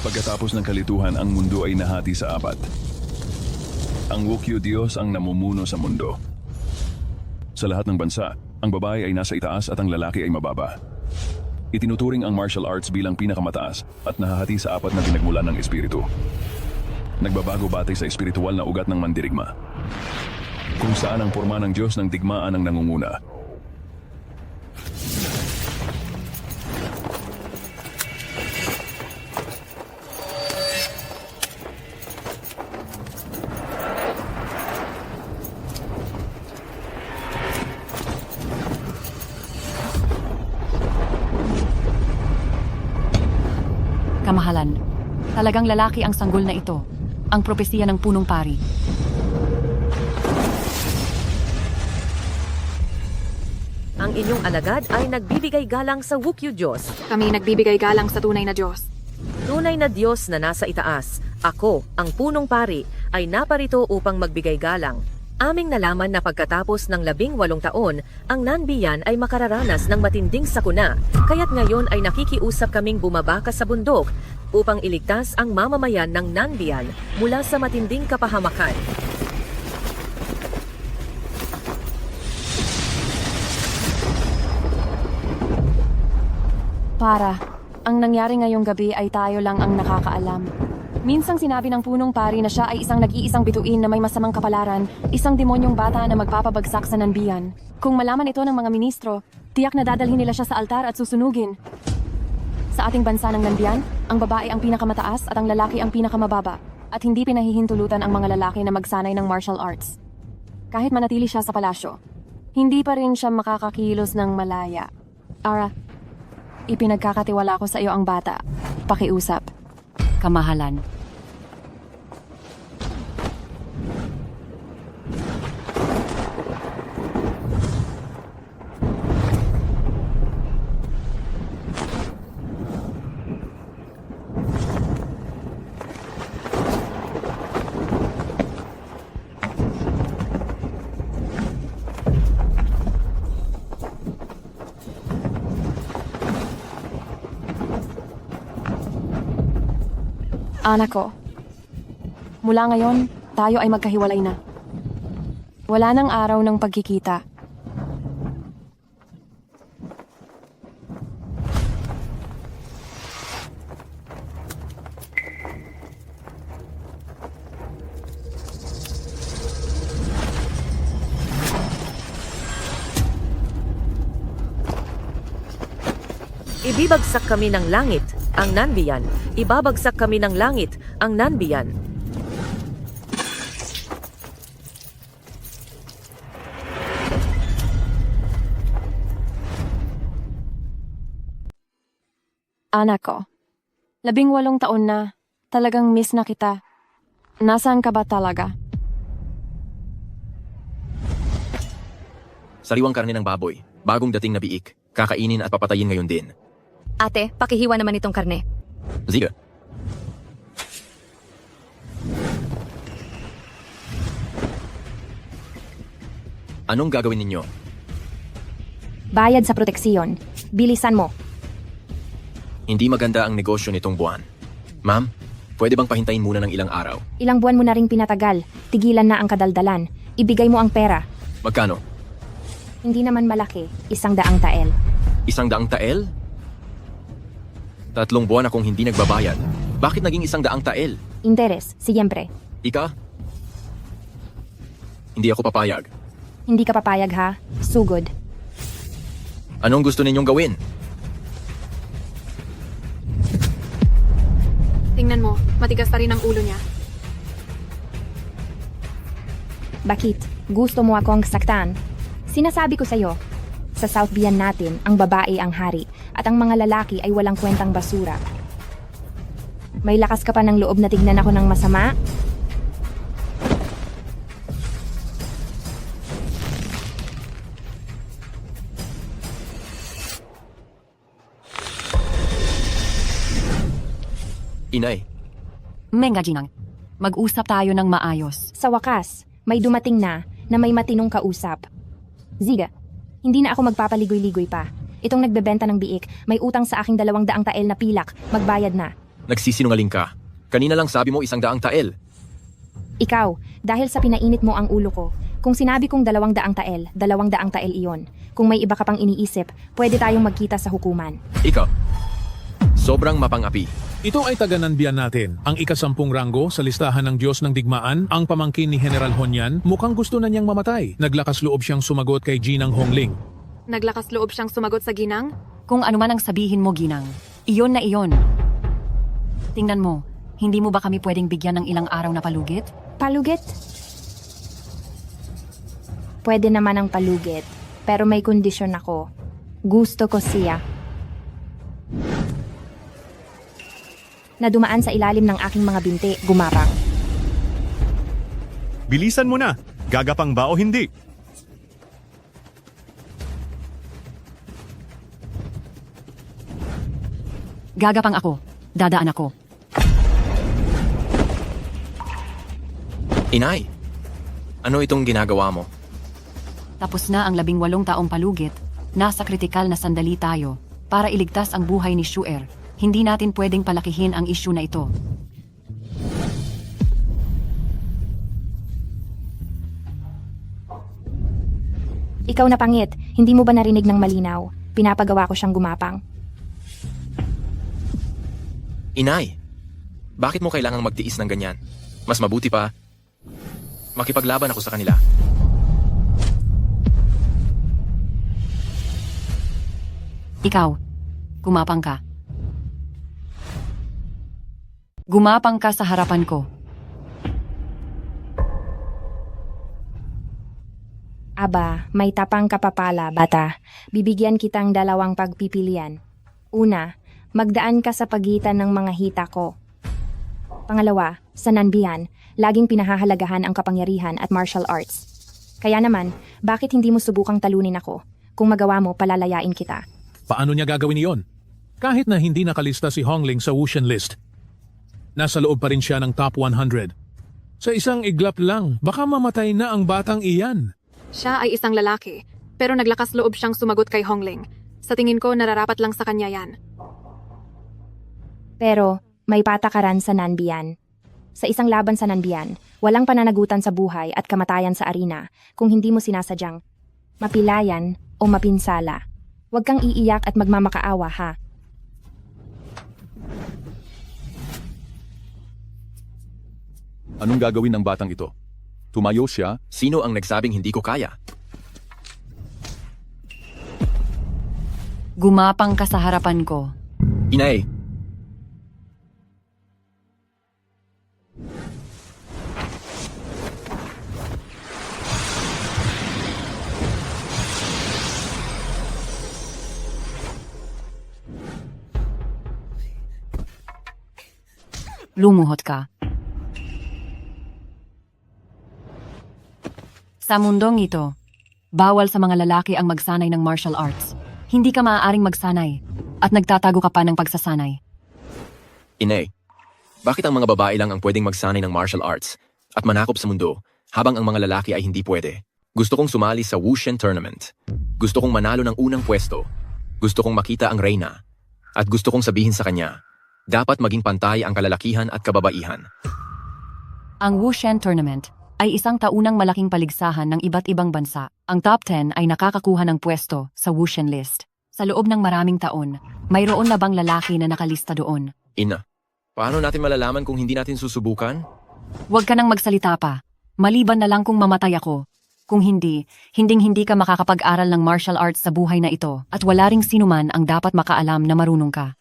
Pagkatapos ng kalituhan, ang mundo ay nahati sa apat. Ang Wukyu Diyos ang namumuno sa mundo. Sa lahat ng bansa, ang babae ay nasa itaas at ang lalaki ay mababa. Itinuturing ang martial arts bilang pinakamataas at nahahati sa apat na pinagmulan ng espiritu. Nagbabago batay sa espiritual na ugat ng mandirigma, kung saan ang porma ng Diyos ng digmaan ang nangunguna. Kamahalan, talagang lalaki ang sanggol na ito, ang propesiya ng punong pari. Ang inyong alagad ay nagbibigay galang sa Wukyu Diyos. Kami nagbibigay galang sa tunay na Diyos. Tunay na Diyos na nasa itaas. Ako, ang punong pari, ay naparito upang magbigay galang. Aming nalaman na pagkatapos ng 18 taon, ang Nanbiyan ay makararanas ng matinding sakuna, kaya't ngayon ay nakikiusap kaming bumaba sa bundok upang iligtas ang mamamayan ng Nanbiyan mula sa matinding kapahamakan. Para, ang nangyari ngayong gabi ay tayo lang ang nakakaalam. Minsang sinabi ng punong pari na siya ay isang nag-iisang bituin na may masamang kapalaran, isang demonyong bata na magpapabagsak sa Nanbiyan. Kung malaman ito ng mga ministro, tiyak na dadalhin nila siya sa altar at susunugin. Sa ating bansa ng Nanbiyan, ang babae ang pinakamataas at ang lalaki ang pinakamababa, at hindi pinahihintulutan ang mga lalaki na magsanay ng martial arts. Kahit manatili siya sa palasyo, hindi pa rin siya makakakilos ng malaya. Ara, ipinagkakatiwala ko sa iyo ang bata. Pakiusap. Kamahalan. Anak ko, mula ngayon, tayo ay magkahiwalay na. Wala nang araw ng pagkikita. Ibibagsak kami ng langit, ang Nanbiyan. Ibabagsak kami ng langit, ang Nanbiyan. Anak ko, 18 taon na, talagang miss na kita. Nasaan ka ba talaga? Sariwang karne ng baboy, bagong dating na biik, kakainin at papatayin ngayon din. Ate, pakihiwa naman itong karne. Ziga. Anong gagawin ninyo? Bayad sa proteksiyon. Bilisan mo. Hindi maganda ang negosyo nitong buwan. Ma'am, pwede bang pahintayin muna ng ilang araw? Ilang buwan mo na ring pinatagal. Tigilan na ang kadaldalan. Ibigay mo ang pera. Magkano? Hindi naman malaki. 100 tael. 100 tael? 3 buwan akong hindi nagbabayad. Bakit naging 100 tael? Interes, siyempre. Ika? Hindi ako papayag. Hindi ka papayag ha? Sugod. Anong gusto ninyong gawin? Tingnan mo, matigas pa rin ang ulo niya. Bakit? Gusto mo akong saktan? Sinasabi ko sa'yo, sa South Bian natin, ang babae ang hari at ang mga lalaki ay walang kwentang basura. May lakas ka pa ng loob na tignan ako ng masama? Inay, Menga Ginang, mag-usap tayo ng maayos. Sa wakas, may dumating na may matinong kausap. Ziga, hindi na ako magpapaligoy-ligoy pa. Itong nagbebenta ng biik, may utang sa aking 200 tael na pilak, magbayad na. Nagsisinungaling ka. Kanina lang sabi mo 100 tael. Ikaw, dahil sa pinainit mo ang ulo ko, kung sinabi kong 200 tael, 200 tael iyon. Kung may iba ka pang iniisip, pwede tayong magkita sa hukuman. Ikaw, sobrang mapangapi. Ito ay taga-Nanbian natin, ang ika-10 ranggo sa listahan ng Diyos ng Digmaan, ang pamangkin ni General Honyan. Mukhang gusto na niyang mamatay. Naglakas loob siyang sumagot kay Ginang Hongling. Naglakas loob siyang sumagot sa ginang? Kung ano man ang sabihin mo, ginang. Iyon na iyon. Tingnan mo, hindi mo ba kami pwedeng bigyan ng ilang araw na palugit? Palugit? Pwede naman ang palugit, pero may kondisyon ako. Gusto ko siya. Na dumaan sa ilalim ng aking mga binti, gumapang. Bilisan mo na! Gagapang ba o hindi? Gagapang ako. Dadaan ako. Inay, ano itong ginagawa mo? Tapos na ang 18 taong palugit. Nasa kritikal na sandali tayo para iligtas ang buhay ni Shuer. Hindi natin pwedeng palakihin ang isyu na ito. Ikaw na pangit, hindi mo ba narinig ng malinaw? Pinapagawa ko siyang gumapang. Inay, bakit mo kailangang magtiis ng ganyan? Mas mabuti pa, makipaglaban ako sa kanila. Ikaw, gumapang ka. Gumapang ka sa harapan ko. Aba, may tapang ka pa pala, bata. Bibigyan kitang 2 pagpipilian. Una, magdaan ka sa pagitan ng mga hita ko. Pangalawa, sa Nanbian, laging pinahahalagahan ang kapangyarihan at martial arts. Kaya naman, bakit hindi mo subukang talunin ako? Kung magawa mo, palalayain kita. Paano niya gagawin iyon? Kahit na hindi nakalista si Hongling sa Wushan list, nasa loob pa rin siya ng top 100. Sa isang iglap lang, baka mamatay na ang batang iyan. Siya ay isang lalaki, pero naglakas loob siyang sumagot kay Hongling. Sa tingin ko, nararapat lang sa kanya yan. Pero, may patakaran sa Nanbian. Sa isang laban sa Nanbian, walang pananagutan sa buhay at kamatayan sa arena kung hindi mo sinasadyang mapilayan o mapinsala. Huwag kang iiyak at magmamakaawa, ha? Anong gagawin ng batang ito? Tumayo siya? Sino ang nagsabing hindi ko kaya? Gumapang ka sa harapan ko. Inay, Lumuhod ka. Sa mundong ito, bawal sa mga lalaki ang magsanay ng martial arts. Hindi ka maaaring magsanay at nagtatago ka pa ng pagsasanay. Inay, bakit ang mga babae lang ang pwedeng magsanay ng martial arts at manakop sa mundo habang ang mga lalaki ay hindi pwede? Gusto kong sumali sa Wushan Tournament. Gusto kong manalo ng unang pwesto. Gusto kong makita ang reyna. At gusto kong sabihin sa kanya, dapat maging pantay ang kalalakihan at kababaihan. Ang Wushan Tournament ay isang taunang malaking paligsahan ng iba't ibang bansa. Ang top 10 ay nakakakuha ng pwesto sa Wushan list. Sa loob ng maraming taon, mayroon na bang lalaki na nakalista doon? Ina, paano natin malalaman kung hindi natin susubukan? Huwag ka nang magsalita pa. Maliban na lang kung mamatay ako. Kung hindi, hinding-hindi ka makakapag-aral ng martial arts sa buhay na ito at wala ring sinuman ang dapat makaalam na marunong ka.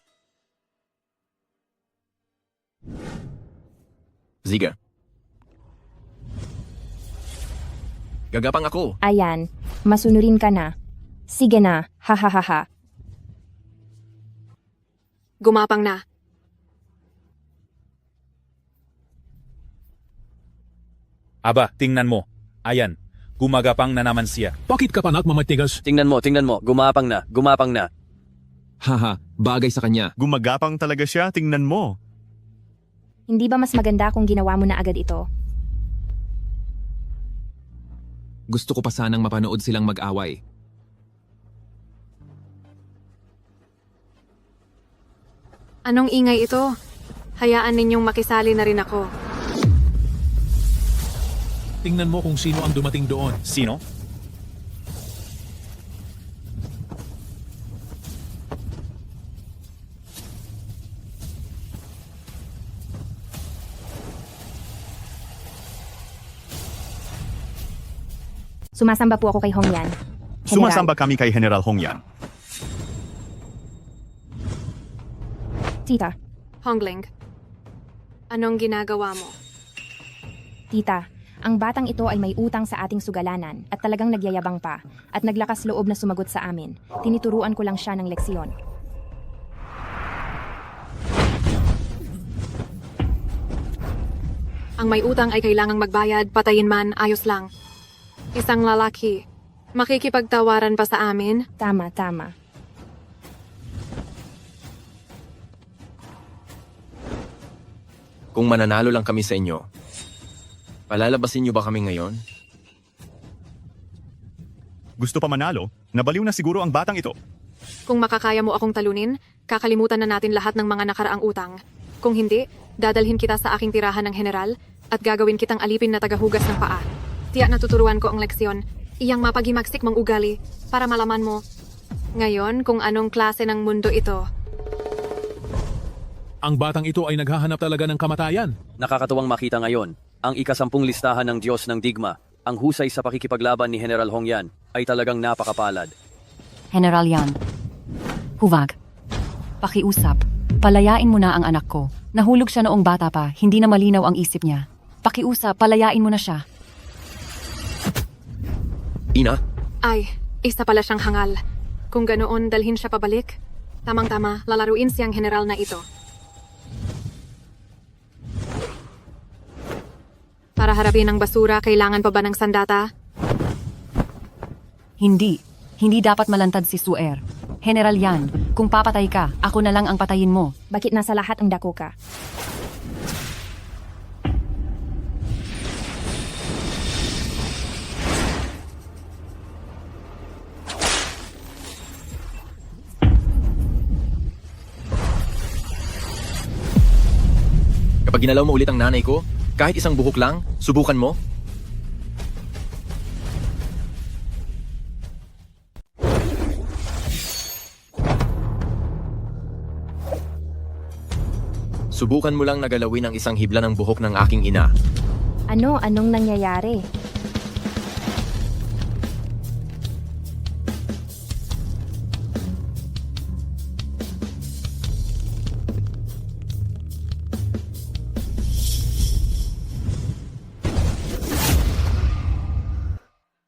Ziga. Gagapang ako. Ayan, masunurin ka na. Sige na, ha. Gumapang na. Aba, tingnan mo. Ayan, gumagapang na naman siya. Bakit ka pa nagmamatigas? Tingnan mo, gumapang na. Haha, bagay sa kanya. Gumagapang talaga siya, tingnan mo. Hindi ba mas maganda kung ginawa mo na agad ito? Gusto ko pa sanang mapanood silang mag-away. Anong ingay ito? Hayaan ninyong makisali na rin ako. Tingnan mo kung sino ang dumating doon. Sino? Sumasamba po ako kay Hongyan. General. Sumasamba kami kay General Hongyan. Tita, Hongling, anong ginagawa mo? tita, ang batang ito ay may utang sa ating sugalanan at talagang nagyayabang pa at naglakas loob na sumagot sa amin. Tinituruan ko lang siya ng leksyon. Ang may utang ay kailangang magbayad, patayin man, ayos lang. Isang lalaki, makikipagtawaran pa sa amin? Tama, tama. Kung mananalo lang kami sa inyo, palalabasin niyo ba kami ngayon? Gusto pa manalo? Nabaliw na siguro ang batang ito. Kung makakaya mo akong talunin, kakalimutan na natin lahat ng mga nakaraang utang. Kung hindi, dadalhin kita sa aking tirahan ng general at gagawin kitang alipin na tagahugas ng paa. Tiyak na tuturuan ko ang leksyon, iyang mapaghimagsik mong ugali para malaman mo. Ngayon, kung anong klase ng mundo ito. Ang batang ito ay naghahanap talaga ng kamatayan. Nakakatuwang makita ngayon ang ika-10 listahan ng Diyos ng Digma. Ang husay sa pakikipaglaban ni General Hongyan ay talagang napakapalad. General Yan. Huwag. Pakiusap. Palayain mo na ang anak ko. Nahulog siya noong bata pa, hindi na malinaw ang isip niya. Pakiusap, palayain mo na siya. Ina, Ay, isa pala siyang hangal. Kung ganoon, dalhin siya pabalik. Tamang-tama, lalaruin siyang general na ito. Para harapin ang basura, kailangan pa ba ng sandata? Hindi. Hindi dapat malantad si Suer. General Yan, kung papatay ka, ako na lang ang patayin mo. Bakit nasa lahat ang dako ka? kapag ginalaw mo ulit ang nanay ko, kahit isang buhok lang, subukan mo. Subukan mo lang nagalawin ang isang hibla ng buhok ng aking ina. Anong nangyayari?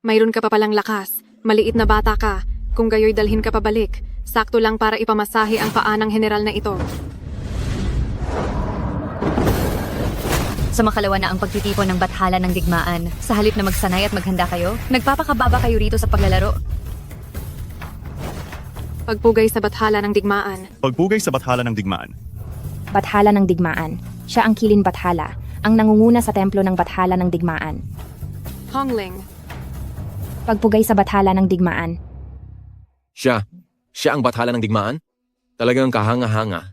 Mayroon ka pa palang lakas. Maliit na bata ka. Kung gayoy dalhin ka pabalik. Sakto lang para ipamasahe ang paa ng general na ito. Sumakalawa na ang pagtitipon ng bathala ng digmaan. Sa halip na magsanay at maghanda kayo, nagpapakababa kayo rito sa paglalaro. Pagpugay sa bathala ng digmaan. Pagpugay sa bathala ng digmaan. Bathala ng digmaan. Siya ang Kilin Bathala, ang nangunguna sa templo ng Bathala ng digmaan. Hongling, Pagpugay sa Bathala ng digmaan. Siya ang bathala ng digmaan? Talagang kahanga-hanga.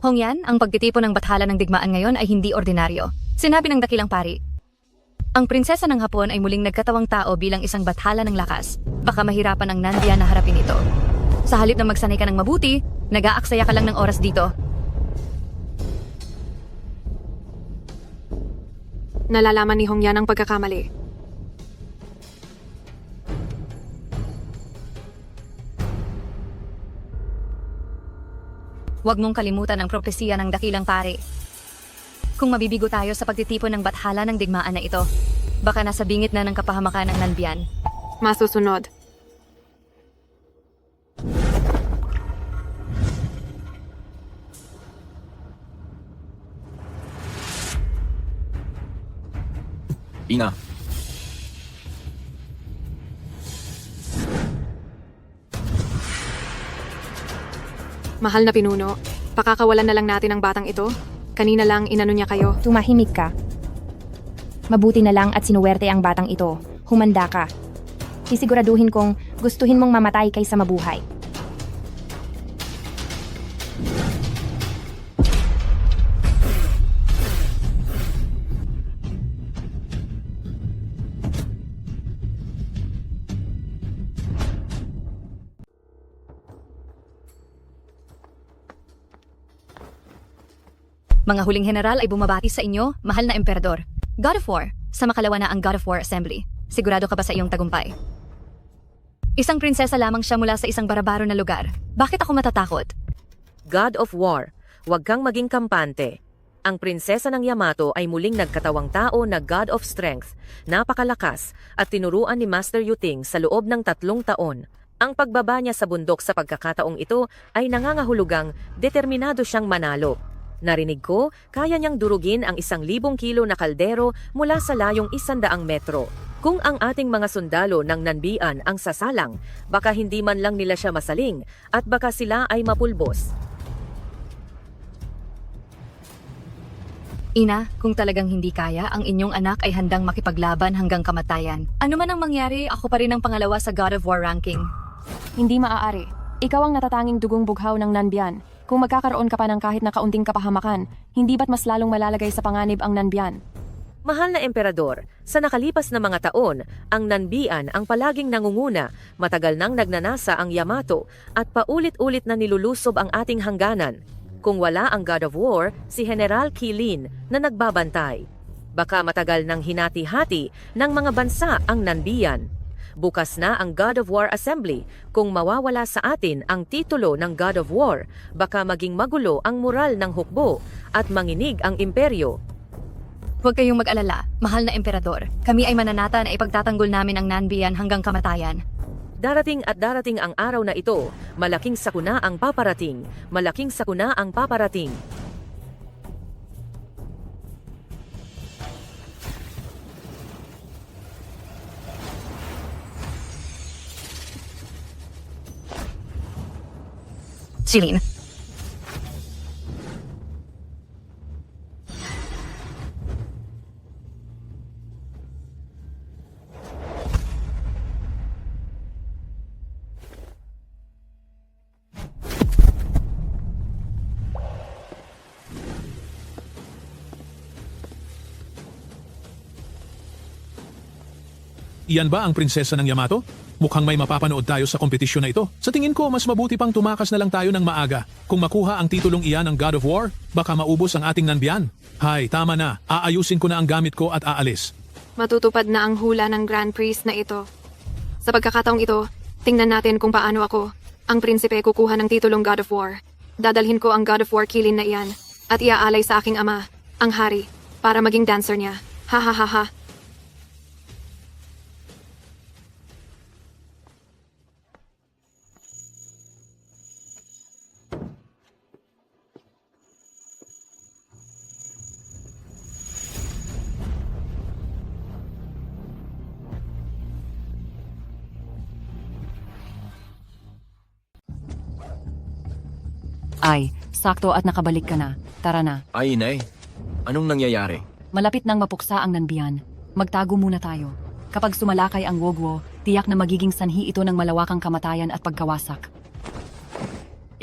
Hongyan, ang pagtitipon ng bathala ng digmaan ngayon ay hindi ordinaryo. Sinabi ng dakilang pari. Ang prinsesa ng Hapon ay muling nagkatawang tao bilang isang bathala ng lakas. Baka mahirapan ang Nandiyan na harapin ito. Sa halip na magsanay ka ng mabuti, nag-aaksaya ka lang ng oras dito. nalalaman ni Hongyan ang pagkakamali. Huwag mong kalimutan ang propesiya ng dakilang pari. Kung mabibigo tayo sa pagtitipon ng bathala ng digmaan na ito, baka nasa bingit na ng kapahamakan ng Nanbian. Masusunod. Ina. Mahal na pinuno, pakakawalan na lang natin ang batang ito. Kanina lang inano niya kayo. Tumahimik ka. Mabuti na lang at sinuwerte ang batang ito. Humanda ka. Sisiguraduhin kong gustuhin mong mamatay kaysa mabuhay. Mga huling general ay bumabati sa inyo, mahal na emperador. God of War, sa makalawa na ang God of War Assembly. Sigurado ka ba sa iyong tagumpay? Isang prinsesa lamang siya mula sa isang barabaro na lugar. Bakit ako matatakot? God of War, huwag kang maging kampante. Ang prinsesa ng Yamato ay muling nagkatawang tao na God of Strength, napakalakas, at tinuruan ni Master Yuting sa loob ng 3 taon. Ang pagbaba niya sa bundok sa pagkakataong ito ay nangangahulugang determinado siyang manalo. Narinig ko, kaya niyang durugin ang 1,000 kilo na kaldero mula sa layong 100 metro. Kung ang ating mga sundalo ng Nanbian ang sasalang, baka hindi man lang nila siya masaling at baka sila ay mapulbos. Ina, kung talagang hindi kaya, ang inyong anak ay handang makipaglaban hanggang kamatayan. Ano man ang mangyari, ako pa rin ang pangalawa sa God of War ranking. Hindi maaari. Ikaw ang natatanging dugong bughaw ng Nanbian. Kung magkakaroon ka pa ng kahit na kaunting kapahamakan, hindi ba't mas lalong malalagay sa panganib ang Nanbian? Mahal na emperador, sa nakalipas na mga taon, ang Nanbian ang palaging nangunguna, matagal nang nagnanasa ang Yamato at paulit-ulit na nilulusob ang ating hangganan. Kung wala ang God of War, si General Kilin na nagbabantay. Baka matagal nang hinati-hati ng mga bansa ang Nanbian. Bukas na ang God of War Assembly. Kung mawawala sa atin ang titulo ng God of War, baka maging magulo ang moral ng hukbo at manginig ang imperyo. Huwag kayong mag-alala, mahal na emperador. Kami ay mananata na ipagtatanggol namin ang Nanbian hanggang kamatayan. Darating at darating ang araw na ito, malaking sakuna ang paparating, malaking sakuna ang paparating. Chilin. Iyan ba ang prinsesa ng Yamato? Mukhang may mapapanood tayo sa kompetisyon na ito. Sa tingin ko, mas mabuti pang tumakas na lang tayo ng maaga. Kung makuha ang titulong iyan ng God of War, baka maubos ang ating Nanbian. Hay, tama na. Aayusin ko na ang gamit ko at aalis. Matutupad na ang hula ng Grand Priest na ito. Sa pagkakataong ito, tingnan natin kung paano ako, ang prinsipe, kukuha ng titulong God of War. Dadalhin ko ang God of War Kilin na iyan at iaalay sa aking ama, ang hari, para maging dancer niya. Ha ha ha ha. Ay, sakto at nakabalik ka na. Tara na. Ay, inay. Anong nangyayari? Malapit nang mapuksa ang Nanbian. Magtago muna tayo. Kapag sumalakay ang Wogwo, tiyak na magiging sanhi ito ng malawakang kamatayan at pagkawasak.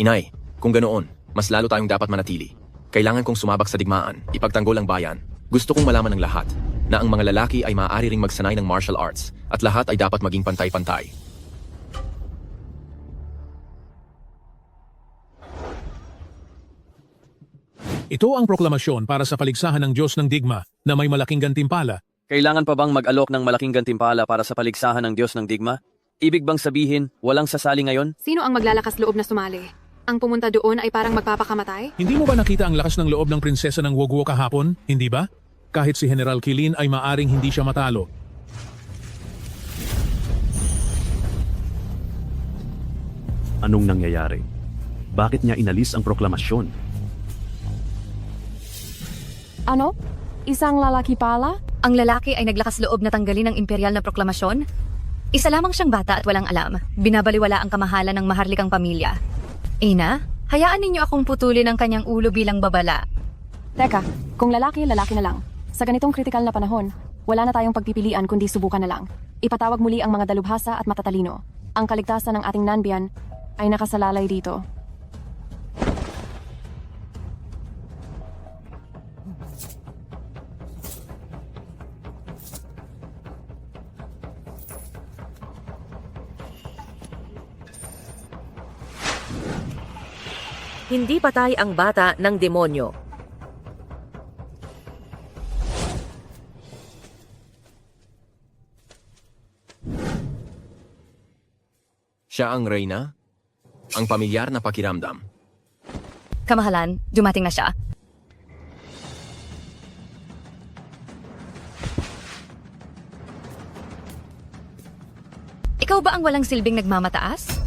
Inay, kung ganoon, mas lalo tayong dapat manatili. Kailangan kong sumabak sa digmaan, ipagtanggol ang bayan. Gusto kong malaman ng lahat na ang mga lalaki ay maaari ring magsanay ng martial arts at lahat ay dapat maging pantay-pantay. Ito ang proklamasyon para sa paligsahan ng Diyos ng Digma na may malaking gantimpala. Kailangan pa bang mag-alok ng malaking gantimpala para sa paligsahan ng Diyos ng Digma? Ibig bang sabihin, walang sasali ngayon? Sino ang maglalakas loob na sumali? Ang pumunta doon ay parang magpapakamatay? Hindi mo ba nakita ang lakas ng loob ng prinsesa ng Wogwo kahapon? Hindi ba? Kahit si General Kilin ay maaring hindi siya matalo. Anong nangyayari? Bakit niya inalis ang proklamasyon? Ano? Isang lalaki pala? Ang lalaki ay naglakas loob na tanggalin ang imperial na proklamasyon? Isa lamang siyang bata at walang alam. Binabaliwala ang kamahalan ng maharlikang pamilya. Ina, hayaan ninyo akong putulin ang kanyang ulo bilang babala. Teka, kung lalaki, lalaki na lang. Sa ganitong kritikal na panahon, wala na tayong pagpipilian kundi subukan na lang. Ipatawag muli ang mga dalubhasa at matatalino. Ang kaligtasan ng ating Nanbian ay nakasalalay dito. Hindi patay ang bata ng demonyo. Siya ang reyna? Ang pamilyar na pakiramdam. Kamahalan, dumating na siya. Ikaw ba ang walang silbing nagmamataas?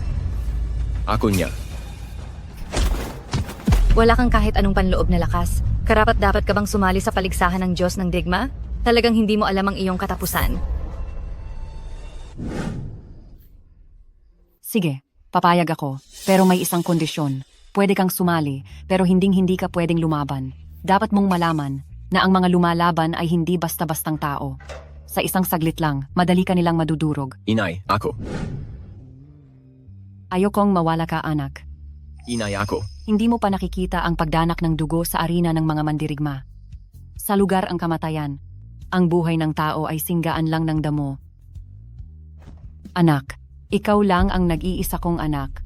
Ako niya. Wala kang kahit anong panloob na lakas. Karapat dapat ka bang sumali sa paligsahan ng Diyos ng Digma? Talagang hindi mo alam ang iyong katapusan. Sige, papayag ako. Pero may isang kondisyon. Pwede kang sumali, pero hinding-hindi ka pwedeng lumaban. Dapat mong malaman na ang mga lumalaban ay hindi basta-bastang tao. Sa isang saglit lang, madali ka nilang madudurog. Inay, ako. Ayokong mawala ka, anak. Inay, ako. Hindi mo pa nakikita ang pagdanak ng dugo sa arena ng mga mandirigma. Sa lugar ang kamatayan, ang buhay ng tao ay singgaan lang ng damo. Anak, ikaw lang ang nag-iisa kong anak.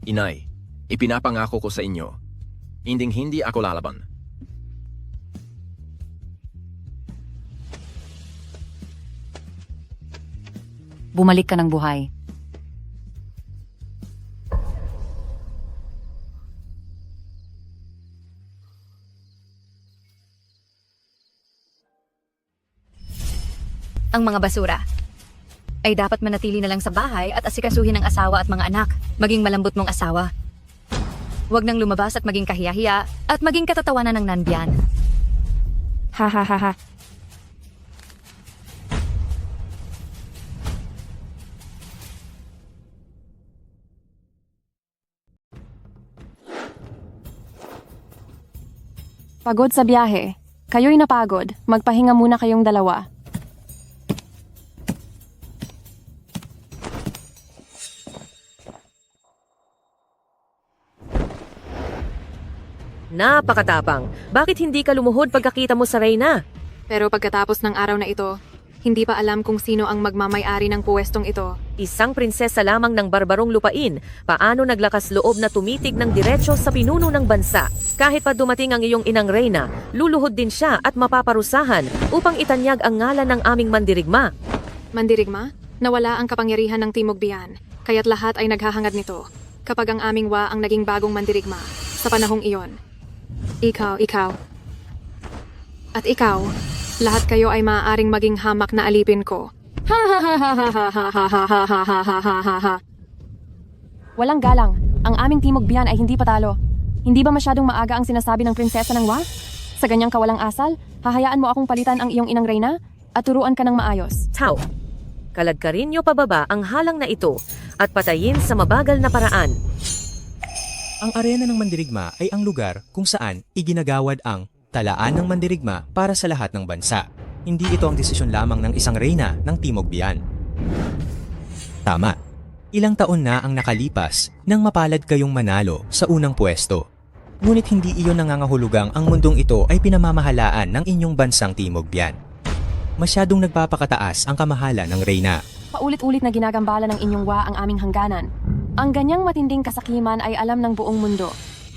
Inay, ipinapangako ko sa inyo, hinding-hindi ako lalaban. Bumalik ka ng buhay. Ang mga basura ay dapat manatili na lang sa bahay at asikasuhin ng asawa at mga anak. Maging malambot mong asawa. Huwag nang lumabas at maging kahiya-hiya at maging katatawanan ng nanbiyan. Ha ha ha ha. Pagod sa biyahe. Kayo'y napagod. Magpahinga muna kayong dalawa. Napakatapang. Bakit hindi ka lumuhod pagkakita mo sa reyna? Pero pagkatapos ng araw na ito, hindi pa alam kung sino ang magmamay-ari ng puwestong ito. Isang prinsesa lamang ng barbarong lupain, paano naglakas loob na tumitig ng diretsyo sa pinuno ng bansa? Kahit pa dumating ang iyong inang reyna, luluhod din siya at mapaparusahan upang itanyag ang ngalan ng aming mandirigma. Mandirigma, nawala ang kapangyarihan ng Timog Biyan, kaya't lahat ay naghahangad nito. Kapag ang aming wa ang naging bagong mandirigma, sa panahong iyon. Ikaw, at ikaw, lahat kayo ay maaaring maging hamak na alipin ko. Walang galang. Ang aming Timog Biyan ay hindi patalo. Hindi ba masyadong maaga ang sinasabi ng prinsesa ng Wa? Sa ganyang kawalang asal, hahayaan mo akong palitan ang iyong inang reyna at turuan ka ng maayos. Tao, kaladkarin niyo pababa ang halang na ito at patayin sa mabagal na paraan. Ang arena ng mandirigma ay ang lugar kung saan iginagawad ang talaan ng mandirigma para sa lahat ng bansa. Hindi ito ang desisyon lamang ng isang reyna ng Timog Biyan. Tama. Ilang taon na ang nakalipas nang mapalad kayong manalo sa unang pwesto. Ngunit hindi iyon nangangahulugang ang mundong ito ay pinamamahalaan ng inyong bansang Timog Biyan. Masyadong nagpapakataas ang kamahalan ng reyna. Paulit-ulit na ginagambala ng inyong Wa ang aming hangganan. Ang ganyang matinding kasakiman ay alam ng buong mundo.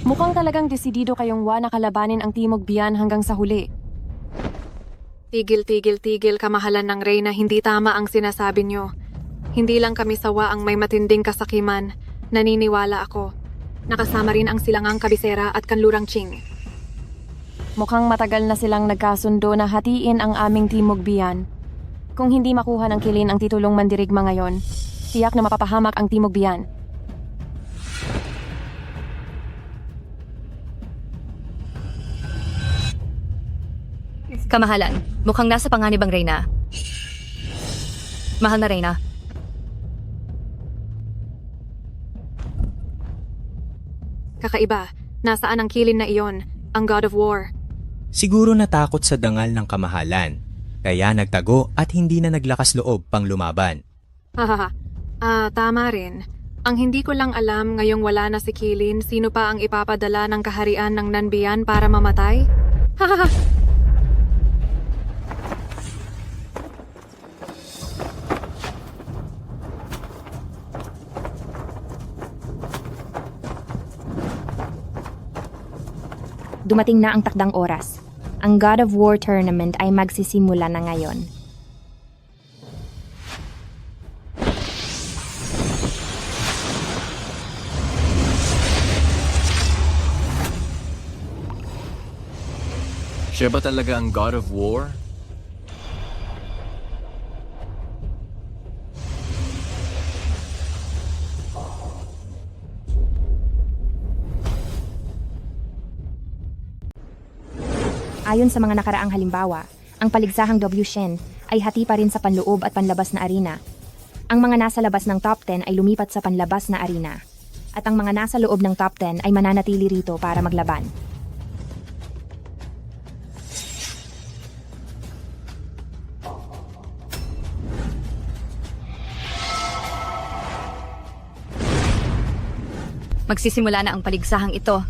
Mukhang talagang desidido kayong Wa na kalabanin ang Timog Biyan hanggang sa huli. Tigil, kamahalan ng reyna, hindi tama ang sinasabi nyo. Hindi lang kami sa Wa ang may matinding kasakiman. Naniniwala ako. Nakasama rin ang silangang kabisera at kanlurang Ching. Mukhang matagal na silang nagkasundo na hatiin ang aming Timog Biyan. Kung hindi makuha ng kilin ang titulong mandirigma ngayon, tiyak na mapapahamak ang Timog Biyan. Kamahalan, mukhang nasa panganib ang reyna. Mahal na reyna. Kakaiba, nasaan ang kilin na iyon, ang God of War? Siguro natakot sa dangal ng kamahalan, kaya nagtago at hindi na naglakas loob pang lumaban. Hahaha, tama rin. Ang hindi ko lang alam ngayong wala na si Kilin, sino pa ang ipapadala ng kaharian ng Nanbiyan para mamatay? Hahaha! Dumating na ang takdang oras. Ang God of War tournament ay magsisimula na ngayon. Siya ba talaga ang God of War? Ayon sa mga nakaraang halimbawa, ang paligsahang W Shen ay hati pa rin sa panloob at panlabas na arena. Ang mga nasa labas ng top 10 ay lumipat sa panlabas na arena. At ang mga nasa loob ng top 10 ay mananatili rito para maglaban. Magsisimula na ang paligsahang ito.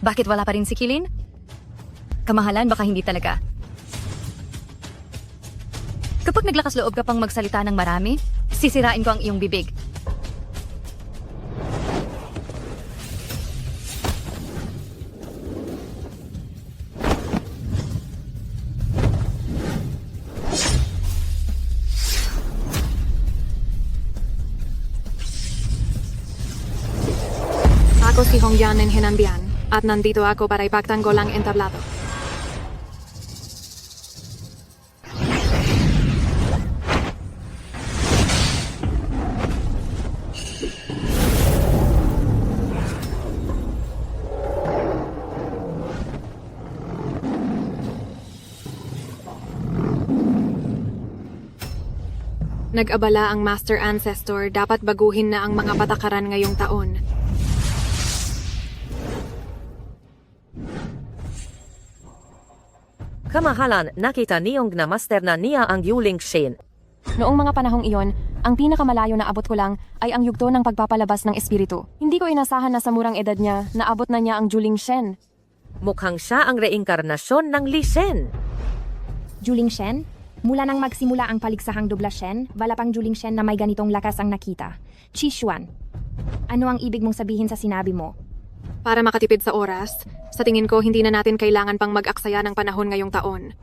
Bakit wala pa rin si Kilin? Kamahalan, baka hindi talaga. Kapag naglakas loob ka pang magsalita ng marami, sisirain ko ang iyong bibig. Ako si Hongyan ng Hinanbian at nandito ako para ipagtanggol ang entablado. Nag-abala ang Master Ancestor, dapat baguhin na ang mga patakaran ngayong taon. Kamahalan, nakita niyong na master na niya ang Yuling Shen. Noong mga panahong iyon, ang pinakamalayo na abot ko lang ay ang yugto ng pagpapalabas ng espiritu. Hindi ko inasahan na sa murang edad niya, naabot na niya ang Juling Shen. Mukhang siya ang reinkarnasyon ng Li Shen. Juling Shen? Mula nang magsimula ang paligsahang Dubla Shen, wala pang Juling Shen na may ganitong lakas ang nakita. Chi Xuan, ano ang ibig mong sabihin sa sinabi mo? Para makatipid sa oras, sa tingin ko hindi na natin kailangan pang mag-aksaya ng panahon ngayong taon.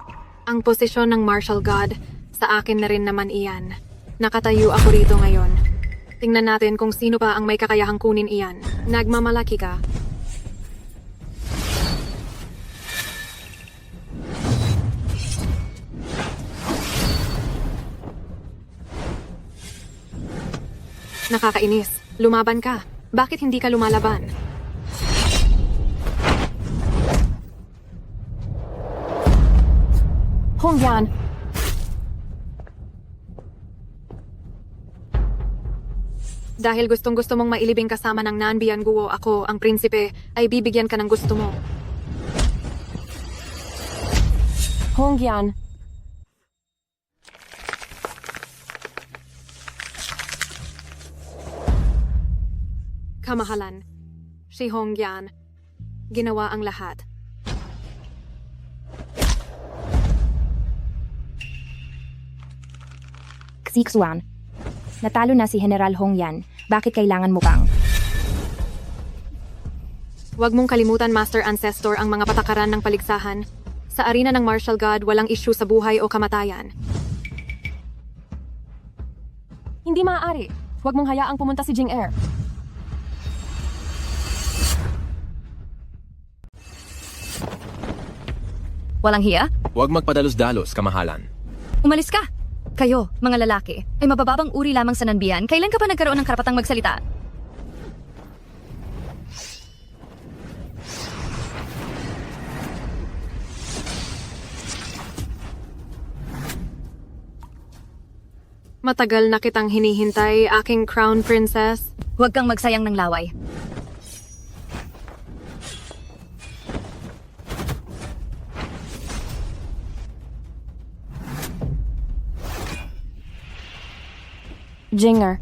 Ang posisyon ng Martial God, sa akin na rin naman iyan. Nakatayo ako rito ngayon. Tingnan natin kung sino pa ang may kakayahang kunin iyan. Nagmamalaki ka. Nakakainis. Lumaban ka. Bakit hindi ka lumalaban? Hongyan! Dahil gustong-gusto mong mailibing kasama ng Nanbian Guo, ako, ang prinsipe, ay bibigyan ka ng gusto mo. Hongyan! Kamahalan, si Hongyan, ginawa ang lahat. Xixuan, natalo na si General Hongyan. Bakit kailangan mo pang? Huwag mong kalimutan, Master Ancestor, ang mga patakaran ng paligsahan. Sa arena ng Martial God, walang issue sa buhay o kamatayan. Hindi maaari. Huwag mong hayaang pumunta si Jing Er. Walang hiya? Huwag magpadalos-dalos, kamahalan. Umalis ka! Kayo, mga lalaki, ay mabababang uri lamang sa Nanbian. Kailan ka pa nagkaroon ng karapatang magsalita? Matagal na kitang hinihintay, aking Crown Princess. Huwag kang magsayang ng laway. Jinger.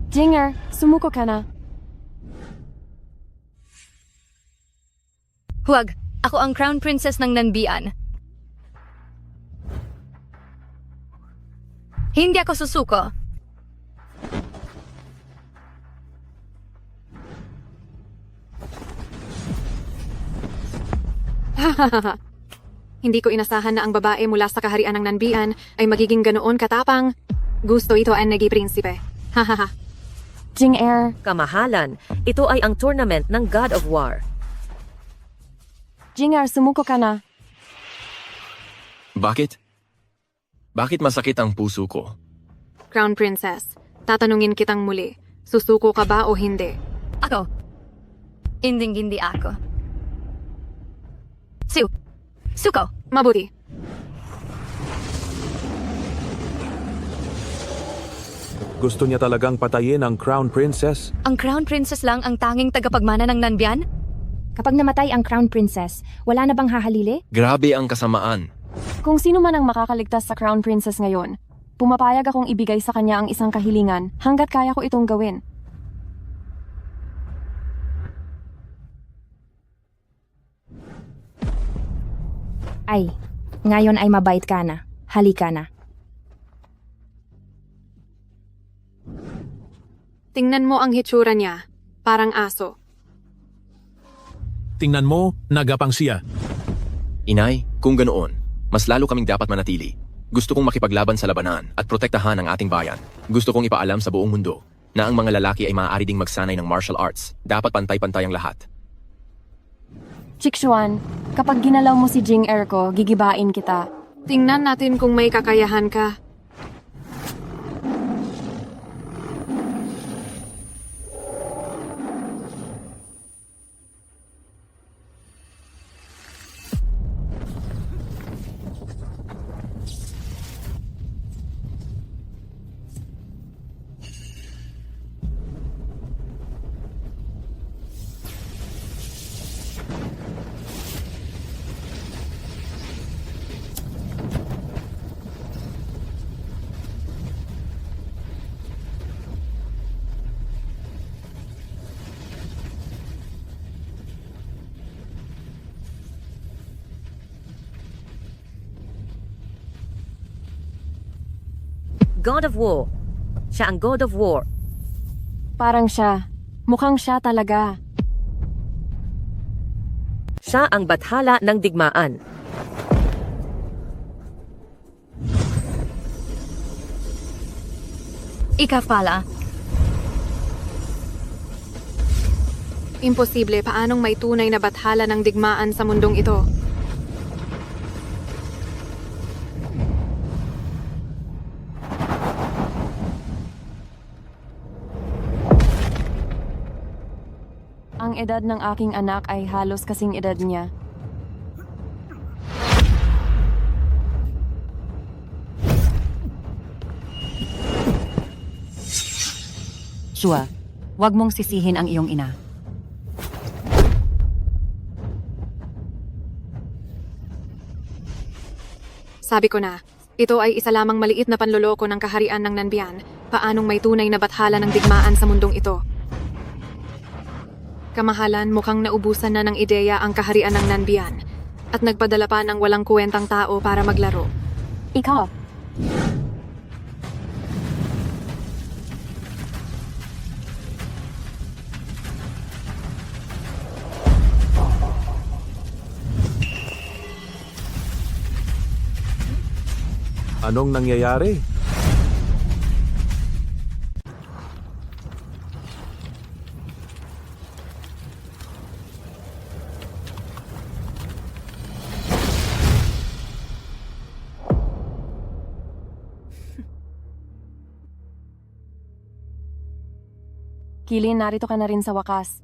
Jinger, sumuko ka na. Huwag, ako ang Crown Princess ng Nanbian. Hindi ako susuko. Hindi ko inasahan na ang babae mula sa kaharian ng Nanbian ay magiging ganoon katapang. Gusto ito ang naging prinsipe. Hahaha. Jing-er, Kamahalan, ito ay ang tournament ng God of War. Jing-er, sumuko ka na. Bakit? Bakit masakit ang puso ko? Crown Princess, tatanungin kitang muli. Susuko ka ba o hindi? Ako. Hindi ako. Suko. Mabuti. Gusto niya talagang patayin ang Crown Princess? Ang Crown Princess lang ang tanging tagapagmana ng Nanbian? Kapag namatay ang Crown Princess, wala na bang hahalili? Grabe ang kasamaan. Kung sino man ang makakaligtas sa Crown Princess ngayon, pumapayag akong ibigay sa kanya ang isang kahilingan hanggat kaya ko itong gawin. Ay, ngayon ay mabait ka na. Halika na. Tingnan mo ang hitsura niya. Parang aso. Tingnan mo, nagapang siya. Inay, kung ganoon, mas lalo kaming dapat manatili. Gusto kong makipaglaban sa labanan at protektahan ang ating bayan. Gusto kong ipaalam sa buong mundo na ang mga lalaki ay maaari ding magsanay ng martial arts. Dapat pantay-pantay ang lahat. Chikchuan, kapag ginalaw mo si Jing-er ko, gigibain kita. Tingnan natin kung may kakayahan ka. God of War. Siya ang God of War. Parang siya. Mukhang siya talaga. Siya ang bathala ng digmaan. Ikaw pala. Imposible paanong may tunay na bathala ng digmaan sa mundong ito. Ang edad ng aking anak ay halos kasing edad niya. Shua, wag mong sisihin ang iyong ina. Sabi ko na, ito ay isa lamang maliit na panloloko ng kaharian ng Nanbian. Paanong may tunay na bathala ng digmaan sa mundong ito? Kamahalan, mukhang naubusan na ng ideya ang kaharian ng Nanbian at nagpadala pa ng walang kuwentang tao para maglaro. Ikaw. Anong nangyayari? Kilin, narito ka na rin sa wakas.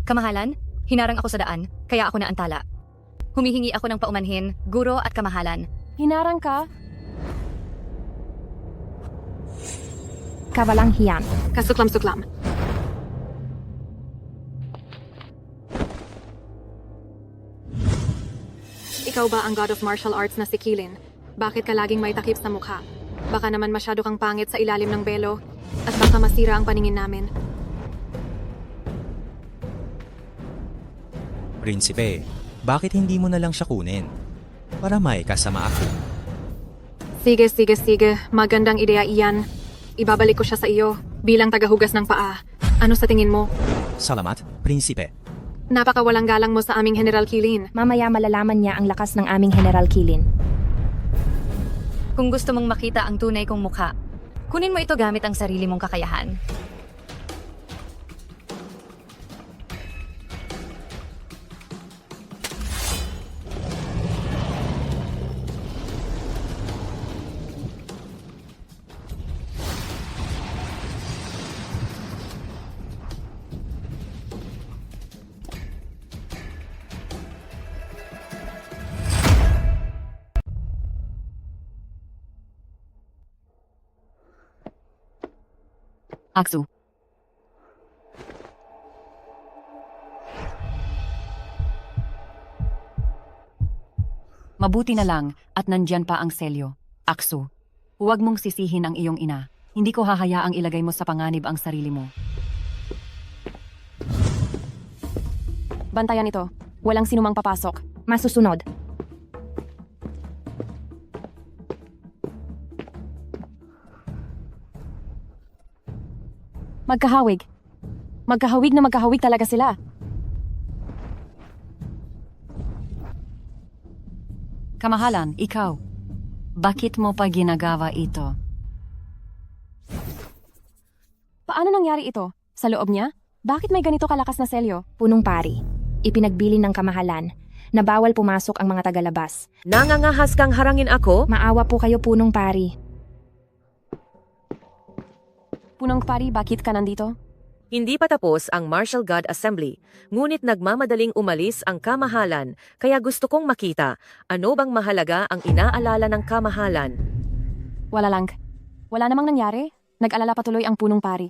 Kamahalan, hinarang ako sa daan, kaya ako naantala. Humihingi ako ng paumanhin, guro at kamahalan. Hinarang ka? Kawalang hiyan. Kasuklam-suklam. Ikaw ba ang God of Martial Arts na si Kilin? Bakit ka laging may takip sa mukha? Baka naman masyado kang pangit sa ilalim ng belo at baka masira ang paningin namin. Prinsipe, bakit hindi mo na lang siya kunin? Para may kasama ako. Sige. Magandang ideya iyan. Ibabalik ko siya sa iyo bilang tagahugas ng paa. Ano sa tingin mo? Salamat, Prinsipe. Napakawalang galang mo sa aming General Kilin. Mamaya malalaman niya ang lakas ng aming General Kilin. Kung gusto mong makita ang tunay kong mukha, kunin mo ito gamit ang sarili mong kakayahan. Aksu. Mabuti na lang at nandyan pa ang selyo. Aksu, huwag mong sisihin ang iyong ina. Hindi ko hahayaang ilagay mo sa panganib ang sarili mo. Bantayan ito. Walang sinumang papasok. Masusunod. Magkahawig. Magkahawig na magkahawig talaga sila. Kamahalan, ikaw. Bakit mo pa ginagawa ito? Paano nangyari ito? Sa loob niya? Bakit may ganito kalakas na selyo? Punong pari. Ipinagbilin ng kamahalan na bawal pumasok ang mga tagalabas. Nangangahas kang harangin ako? Maawa po kayo, punong pari. Punong pari, bakit ka nandito? Hindi pa tapos ang Martial God Assembly, ngunit nagmamadaling umalis ang kamahalan, kaya gusto kong makita, ano bang mahalaga ang inaalala ng kamahalan? Wala lang. Wala namang nangyari. Nag-alala patuloy ang punong pari.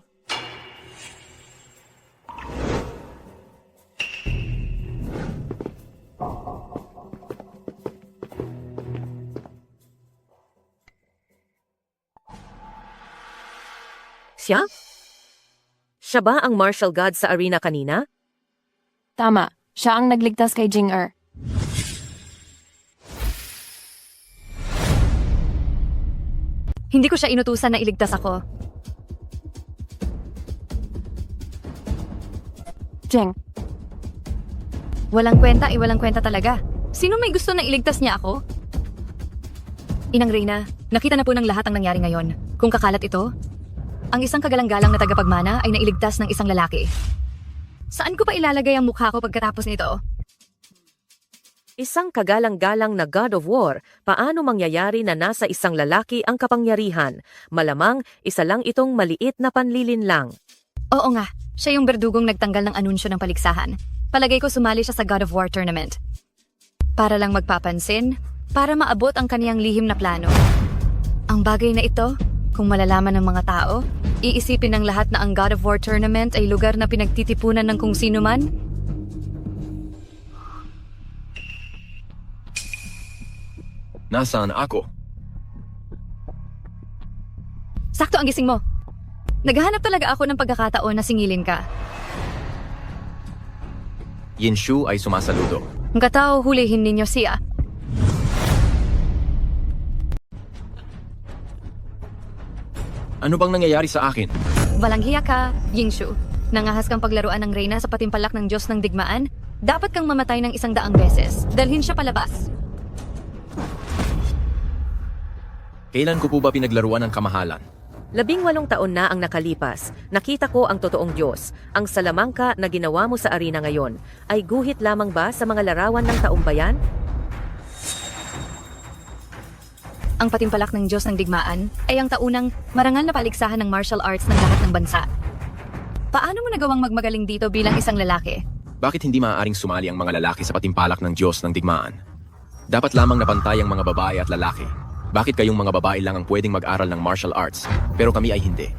Siya? Siya ba ang martial god sa arena kanina? Tama. Siya ang nagligtas kay Jing-er. Hindi ko siya inutusan na iligtas ako. Jing. Walang kwenta, walang kwenta talaga. Sino may gusto na iligtas niya ako? Inang Reyna, nakita na po ng lahat ang nangyari ngayon. Kung kakalat ito, ang isang kagalang-galang na tagapagmana ay nailigtas ng isang lalaki. Saan ko pa ilalagay ang mukha ko pagkatapos nito? Isang kagalang-galang na God of War, paano mangyayari na nasa isang lalaki ang kapangyarihan? Malamang, isa lang itong maliit na panlilin lang. Oo nga, siya yung berdugong nagtanggal ng anunsyo ng paligsahan. Palagay ko sumali siya sa God of War tournament. Para lang magpapansin, para maabot ang kaniyang lihim na plano. Ang bagay na ito, kung malalaman ng mga tao, iisipin ng lahat na ang God of War tournament ay lugar na pinagtitipunan ng kung sino man. Nasaan ako? Sakto ang gising mo. Naghahanap talaga ako ng pagkakataon na singilin ka. Yinshu ay sumasaludo. Ang katao, hulihin ninyo siya. Ano bang nangyayari sa akin? Walang hiya ka, Yingshu. Nangahas kang paglaruan ng reyna sa patimpalak ng Diyos ng digmaan, dapat kang mamatay ng 100 beses. Dalhin siya palabas. Kailan ko po ba pinaglaruan ng kamahalan? 18 taon na ang nakalipas, nakita ko ang totoong Diyos. Ang salamangka na ginawa mo sa arena ngayon, ay guhit lamang ba sa mga larawan ng taumbayan? Ang patimpalak ng Diyos ng digmaan ay ang taunang marangal na paligsahan ng martial arts ng lahat ng bansa. Paano mo nagawang magmagaling dito bilang isang lalaki? Bakit hindi maaaring sumali ang mga lalaki sa patimpalak ng Diyos ng digmaan? Dapat lamang napantay ang mga babae at lalaki. Bakit kayong mga babae lang ang pwedeng mag-aral ng martial arts, pero kami ay hindi?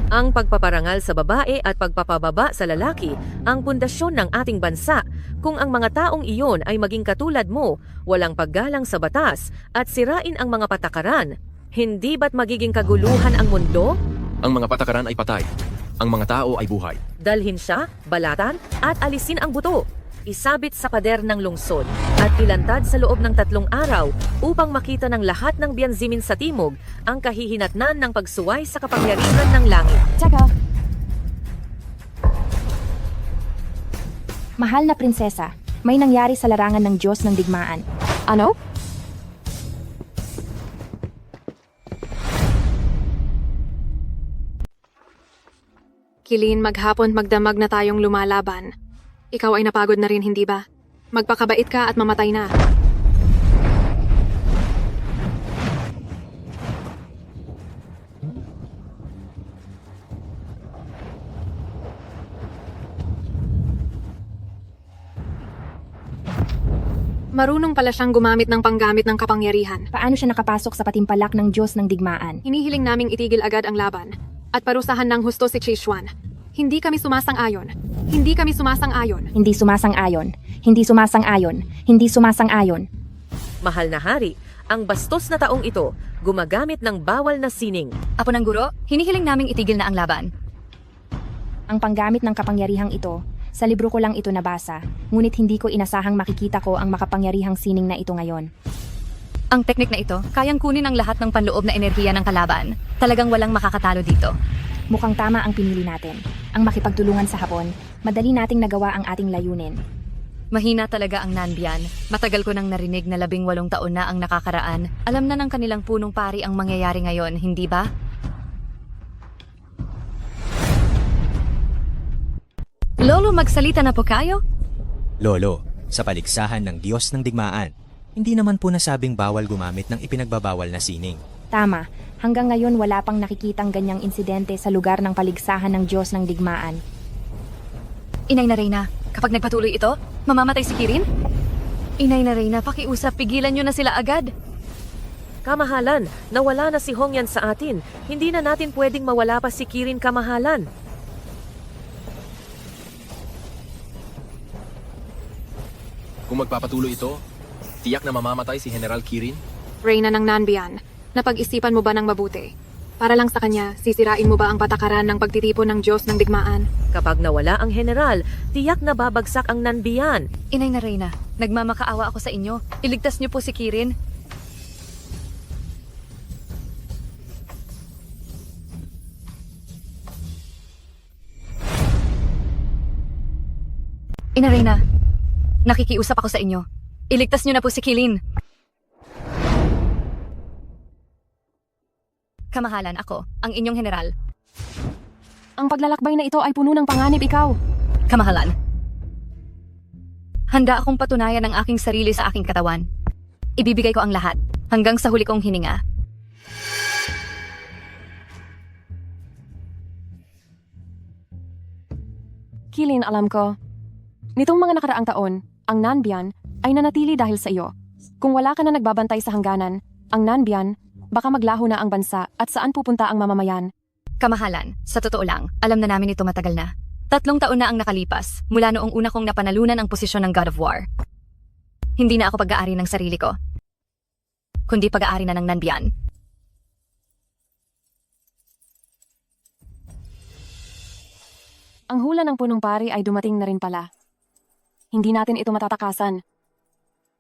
Ang pagpaparangal sa babae at pagpapababa sa lalaki ang pundasyon ng ating bansa. Kung ang mga taong iyon ay maging katulad mo, walang paggalang sa batas at sirain ang mga patakaran, hindi ba't magiging kaguluhan ang mundo? Ang mga patakaran ay patay. Ang mga tao ay buhay. Dalhin siya, balatan at alisin ang buto. Isabit sa pader ng lungsod at ilantad sa loob ng 3 araw upang makita ng lahat ng Bianzimin sa timog ang kahihinatnan ng pagsuway sa kapangyarihan ng langit. Tsaka, Mahal na prinsesa, may nangyari sa larangan ng Diyos ng digmaan. Ano? Kilin, maghapon magdamag na tayong lumalaban. Ikaw ay napagod na rin, hindi ba? Magpakabait ka at mamatay na. Marunong pala siyang gumamit ng panggamit ng kapangyarihan. Paano siya nakapasok sa patimpalak ng Diyos ng digmaan? Hinihiling naming itigil agad ang laban at parusahan ng husto si Chishuan. Hindi kami sumasang-ayon. Hindi kami sumasang-ayon. Hindi sumasang-ayon. Hindi sumasang-ayon. Hindi sumasang-ayon. Mahal na hari, ang bastos na taong ito gumagamit ng bawal na sining. Apo ng guro, hinihiling naming itigil na ang laban. Ang panggamit ng kapangyarihang ito, sa libro ko lang ito nabasa, ngunit hindi ko inasahang makikita ko ang makapangyarihang sining na ito ngayon. Ang teknik na ito, kayang kunin ang lahat ng panloob na enerhiya ng kalaban. Talagang walang makakatalo dito. Mukhang tama ang pinili natin. Ang makipagtulungan sa Hapon, madali nating nagawa ang ating layunin. Mahina talaga ang Nanbian. Matagal ko nang narinig na 18 taon na ang nakakaraan. Alam na ng kanilang punong pari ang mangyayari ngayon, hindi ba? Lolo, magsalita na po kayo? Lolo, sa paligsahan ng Diyos ng digmaan, hindi naman po nasabing bawal gumamit ng ipinagbabawal na sining. Tama, hanggang ngayon wala pang nakikitang ganyang insidente sa lugar ng paligsahan ng Diyos ng digmaan. Inay na Reyna, kapag nagpatuloy ito, mamamatay si Kirin? Inay na Reyna, pakiusap, pigilan nyo na sila agad. Kamahalan, nawala na si Hongyan sa atin. Hindi na natin pwedeng mawala pa si Kirin, kamahalan. Kung magpapatuloy ito, tiyak na mamamatay si General Kirin? Reyna ng Nanbian, napag-isipan mo ba ng mabuti? Para lang sa kanya, sisirain mo ba ang patakaran ng pagtitipon ng Diyos ng digmaan? Kapag nawala ang general, tiyak na babagsak ang Nanbian. Inay na Reyna, nagmamakaawa ako sa inyo. Iligtas niyo po si Kirin. Ina Reyna, nakikiusap ako sa inyo. Iligtas niyo na po si Kilin. Kamahalan, ako, ang inyong general. Ang paglalakbay na ito ay puno ng panganib, ikaw. Kamahalan. Handa akong patunayan ang aking sarili sa aking katawan. Ibibigay ko ang lahat, hanggang sa huli kong hininga. Kilin, alam ko. Nitong mga nakaraang taon, ang Nanbian ay nanatili dahil sa iyo. Kung wala ka na nagbabantay sa hangganan, ang Nanbian, baka maglaho na ang bansa at saan pupunta ang mamamayan. Kamahalan, sa totoo lang, alam na namin ito matagal na. 3 taon na ang nakalipas, mula noong una kong napanalunan ang posisyon ng God of War. Hindi na ako pag-aari ng sarili ko, kundi pag-aari na ng Nanbian. Ang hula ng punong pari ay dumating na rin pala. Hindi natin ito matatakasan.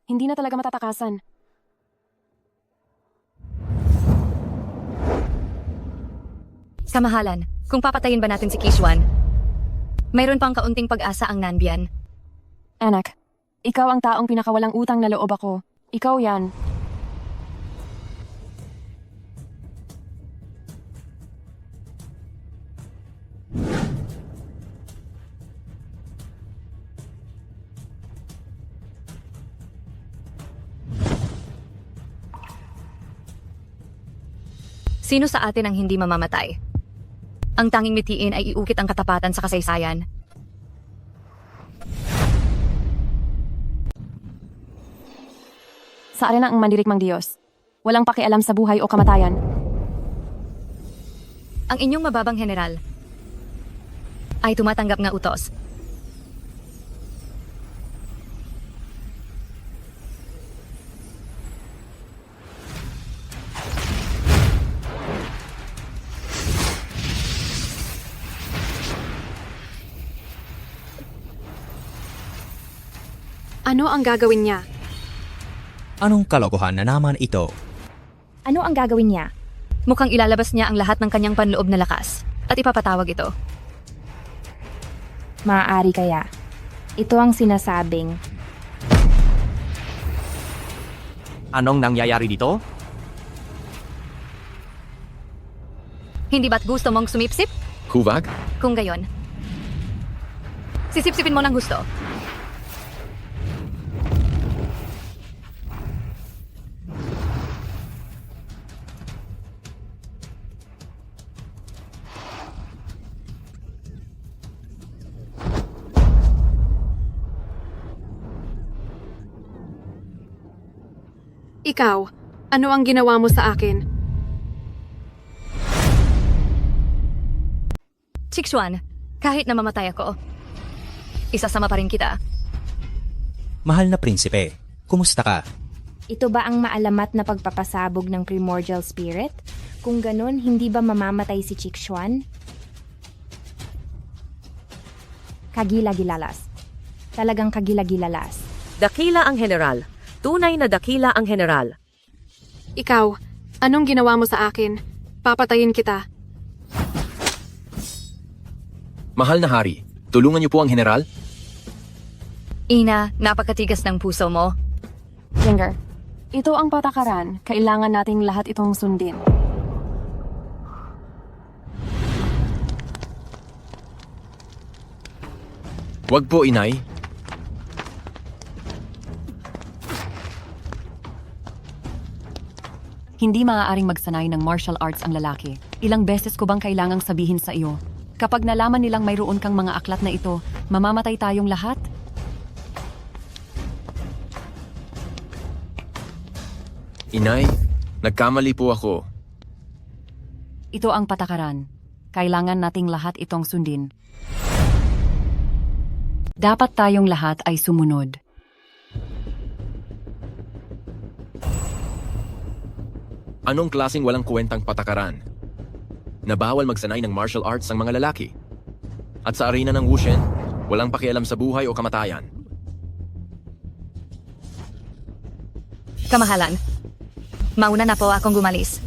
Hindi na talaga matatakasan. Kamahalan, kung papatayin ba natin si Kishuan, mayroon pang kaunting pag-asa ang Nanbian. Anak, ikaw ang taong pinakawalang utang na loob ako. Ikaw yan. Sino sa atin ang hindi mamamatay? Ang tanging mitiin ay iukit ang katapatan sa kasaysayan. Sa arena ang mandirikmang Diyos. Walang pakialam sa buhay o kamatayan. Ang inyong mababang general ay tumatanggap ng utos. Ano ang gagawin niya? Anong kalokohan na naman ito? Ano ang gagawin niya? Mukhang ilalabas niya ang lahat ng kanyang panloob na lakas at ipapatawag ito. Maaari kaya. Ito ang sinasabing, Anong nangyayari dito? Hindi ba't gusto mong sumipsip? Huvag? Kung gayon, sisipsipin mo ng gusto. Ikaw, ano ang ginawa mo sa akin? Chixuan, kahit na mamatay ako, isasama pa rin kita. Mahal na prinsipe, kumusta ka? ito ba ang maalamat na pagpapasabog ng primordial spirit? Kung ganun, hindi ba mamamatay si Chixuan? Kagila-gilalas. Talagang kagila-gilalas. Dakila ang general. Tunay na dakila ang general. Ikaw, anong ginawa mo sa akin? Papatayin kita. Mahal na hari, tulungan niyo po ang general. Ina, napakatigas ng puso mo. Finger, ito ang patakaran. Kailangan nating lahat itong sundin. Wag po, inay. Hindi maaaring magsanay ng martial arts ang lalaki. Ilang beses ko bang kailangang sabihin sa iyo? Kapag nalaman nilang mayroon kang mga aklat na ito, mamamatay tayong lahat? Inay, nagkamali po ako. Ito ang patakaran. Kailangan nating lahat itong sundin. Dapat tayong lahat ay sumunod. Anong klaseng walang kwentang patakaran? Na bawal magsanay ng martial arts ang mga lalaki. At sa arena ng Wushen, walang pakialam sa buhay o kamatayan. Kamahalan, mauna na po akong gumalis.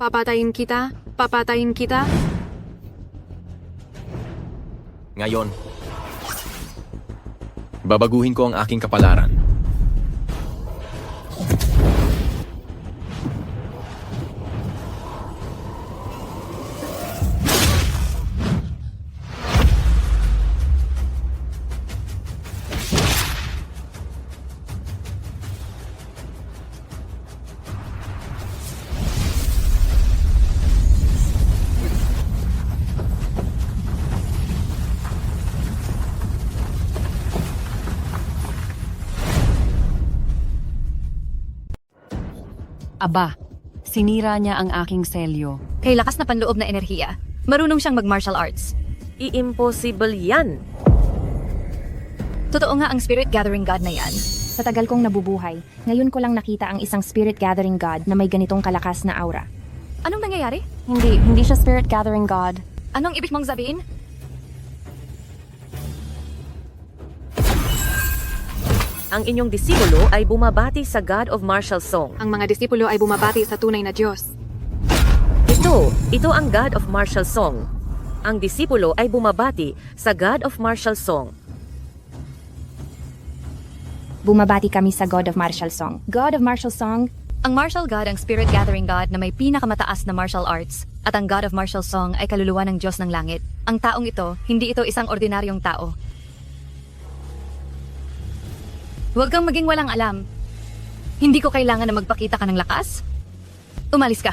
Papatayin kita? Papatayin kita? Ngayon, babaguhin ko ang aking kapalaran. Aba, sinira niya ang aking selyo. Kay lakas na panloob na enerhiya, marunong siyang mag-martial arts. I-impossible yan. Totoo nga ang spirit gathering god na yan. Sa tagal kong nabubuhay, ngayon ko lang nakita ang isang spirit gathering god na may ganitong kalakas na aura. Anong nangyayari? Hindi siya spirit gathering god. Anong ibig mong sabihin? Ang inyong disipulo ay bumabati sa God of Martial Song. Ang mga disipulo ay bumabati sa tunay na Diyos. Ito ang God of Martial Song. Ang disipulo ay bumabati sa God of Martial Song. Bumabati kami sa God of Martial Song. God of Martial Song? Ang martial god ang spirit gathering god na may pinakamataas na martial arts. At ang God of Martial Song ay kaluluwa ng Diyos ng Langit. Ang taong ito, hindi ito isang ordinaryong tao. Huwag kang maging walang alam. Hindi ko kailangan na magpakita ka ng lakas. Umalis ka.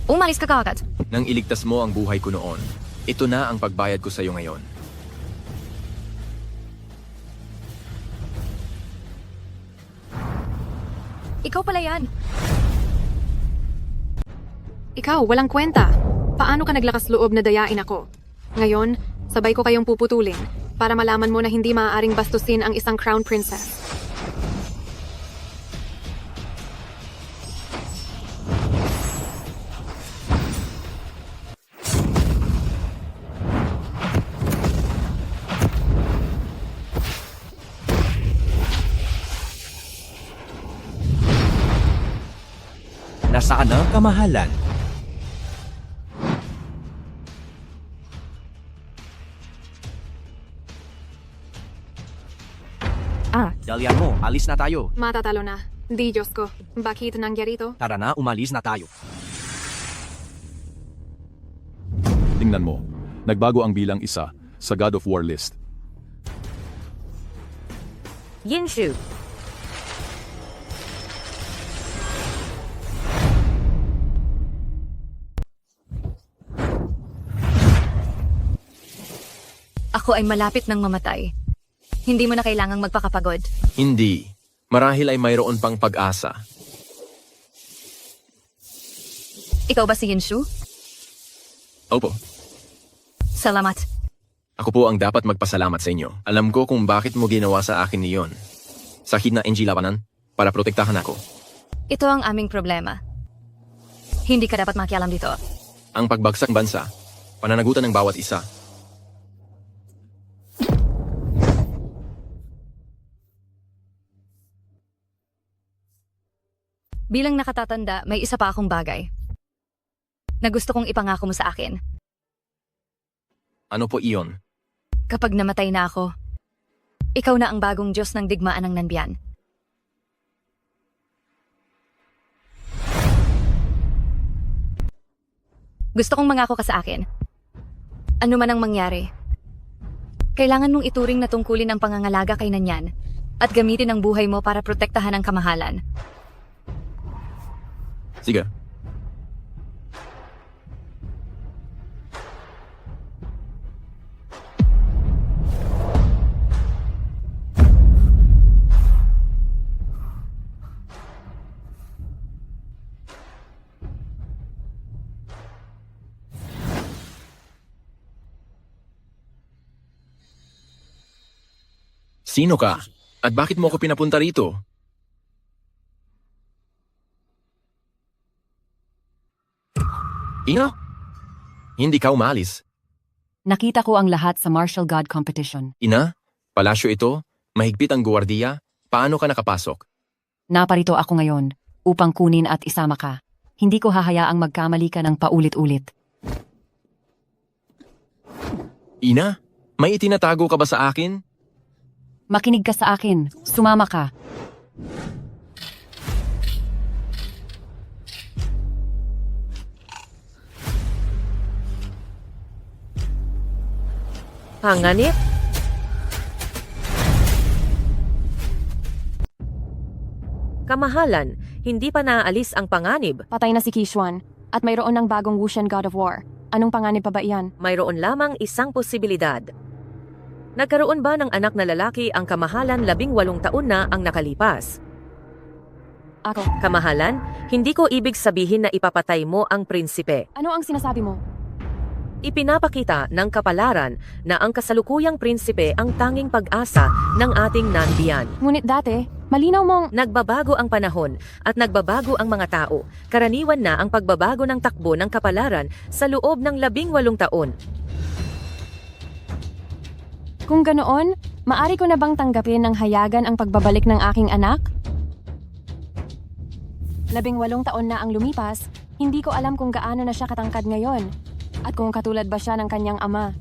Umalis ka kagad. Nang iligtas mo ang buhay ko noon, ito na ang pagbayad ko sa iyo ngayon. Ikaw pala yan. Ikaw, walang kwenta. Paano ka naglakas loob na dayain ako? Ngayon, sabay ko kayong puputulin para malaman mo na hindi maaaring bastusin ang isang crown princess. Nasaan ang kamahalan? rebellion mo. Alis na tayo. Matatalo na. Di Diyos ko. Bakit nangyari ito? Tara na, umalis na tayo. Tingnan mo, nagbago ang bilang 1 sa God of War list. Yinshu. Ako ay malapit ng mamatay. Hindi mo na kailangang magpakapagod. Hindi. Marahil ay mayroon pang pag-asa. Ikaw ba si Yinshu? Opo. Salamat. Ako po ang dapat magpasalamat sa inyo. Alam ko kung bakit mo ginawa sa akin niyon. Sakit na NG labanan para protektahan ako. Ito ang aming problema. Hindi ka dapat makialam dito. Ang pagbagsak bansa, pananagutan ng bawat isa. Bilang nakatatanda, may isa pa akong bagay na gusto kong ipangako mo sa akin. Ano po iyon? Kapag namatay na ako, ikaw na ang bagong Diyos ng digmaan ng Nanbian. Gusto kong mangako ka sa akin. Ano man ang mangyari, kailangan mong ituring na tungkulin ang pangangalaga kay Nanyan at gamitin ang buhay mo para protektahan ang kamahalan. Sige. Sino ka? At bakit mo ako pinapunta rito? Ina? Hindi ka umalis. Nakita ko ang lahat sa Martial God Competition. Ina? Palasyo ito? Mahigpit ang guwardiya? Paano ka nakapasok? Naparito ako ngayon upang kunin at isama ka. Hindi ko hahayaang magkamali ka ng paulit-ulit. Ina? May itinatago ka ba sa akin? Makinig ka sa akin. Sumama ka. Hanganip? Kamahalan, hindi pa naaalis ang panganib. Patay na si Kishwan at mayroon ng bagong Wushan God of War. Anong panganib pa ba iyan? Mayroon lamang isang posibilidad. Nagkaroon ba ng anak na lalaki ang kamahalan 18 taon na ang nakalipas? Ako. Kamahalan, hindi ko ibig sabihin na ipapatay mo ang prinsipe. Ano ang sinasabi mo? Ipinapakita ng kapalaran na ang kasalukuyang prinsipe ang tanging pag-asa ng ating Nanbian. Ngunit dati, malinaw mong... Nagbabago ang panahon at nagbabago ang mga tao. Karaniwan na ang pagbabago ng takbo ng kapalaran sa loob ng 18 taon. Kung ganoon, maari ko na bang tanggapin ng hayagan ang pagbabalik ng aking anak? 18 taon na ang lumipas, hindi ko alam kung gaano na siya katangkad ngayon. At kung katulad ba siya ng kanyang ama.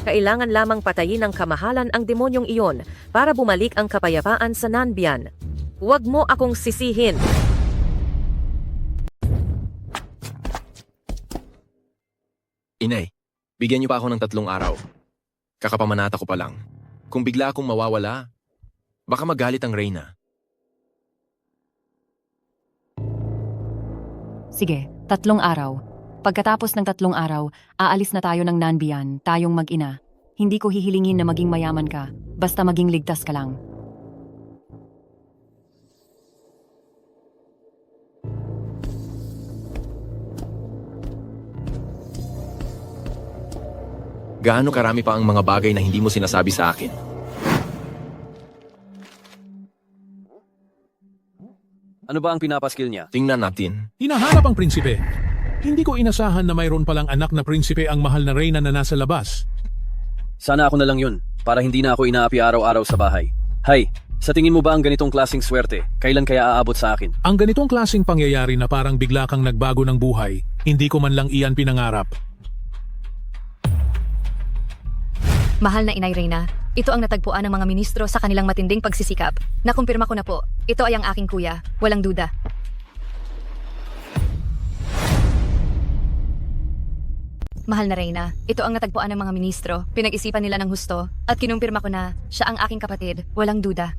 Kailangan lamang patayin ng kamahalan ang demonyong iyon para bumalik ang kapayapaan sa Nanbian. Huwag mo akong sisihin. Inay, bigyan niyo pa ako ng 3 araw. Kakapamanata ko pa lang. Kung bigla akong mawawala, baka magalit ang Reyna. Sige, 3 araw. Pagkatapos ng 3 araw, aalis na tayo ng Nanbian, tayong mag-ina. Hindi ko hihilingin na maging mayaman ka, basta maging ligtas ka lang. Gaano karami pa ang mga bagay na hindi mo sinasabi sa akin? Ano ba ang pinapaskil niya? Tingnan natin. Hinahanap ang prinsipe. Hindi ko inasahan na mayroon palang anak na prinsipe ang mahal na reyna na nasa labas. Sana ako na lang yun, para hindi na ako inaapi araw-araw sa bahay. Hay, sa tingin mo ba ang ganitong klaseng swerte, kailan kaya aabot sa akin? Ang ganitong klaseng pangyayari na parang bigla kang nagbago ng buhay, hindi ko man lang iyan pinangarap. Mahal na Inay Reyna, ito ang natagpuan ng mga ministro sa kanilang matinding pagsisikap. Nakumpirma ko na po, ito ay ang aking kuya, walang duda. Mahal na Reyna, ito ang natagpuan ng mga ministro, pinag-isipan nila ng husto, at kinumpirma ko na siya ang aking kapatid, walang duda.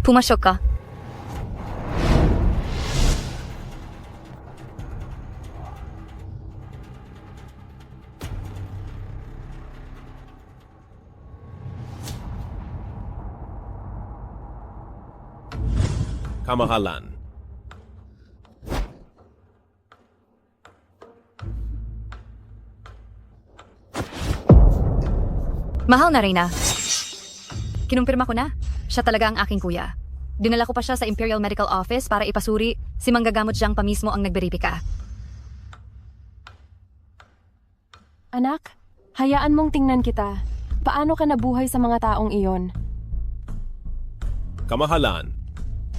Pumasok ka. Kamahalan. Mahal na Reyna. Kinumpirma ko na, siya talaga ang aking kuya. Dinala ko pa siya sa Imperial Medical Office para ipasuri, si Manggagamot Jiang pa mismo ang nagberipika. Anak, hayaan mong tingnan kita. Paano ka nabuhay sa mga taong iyon? Kamahalan.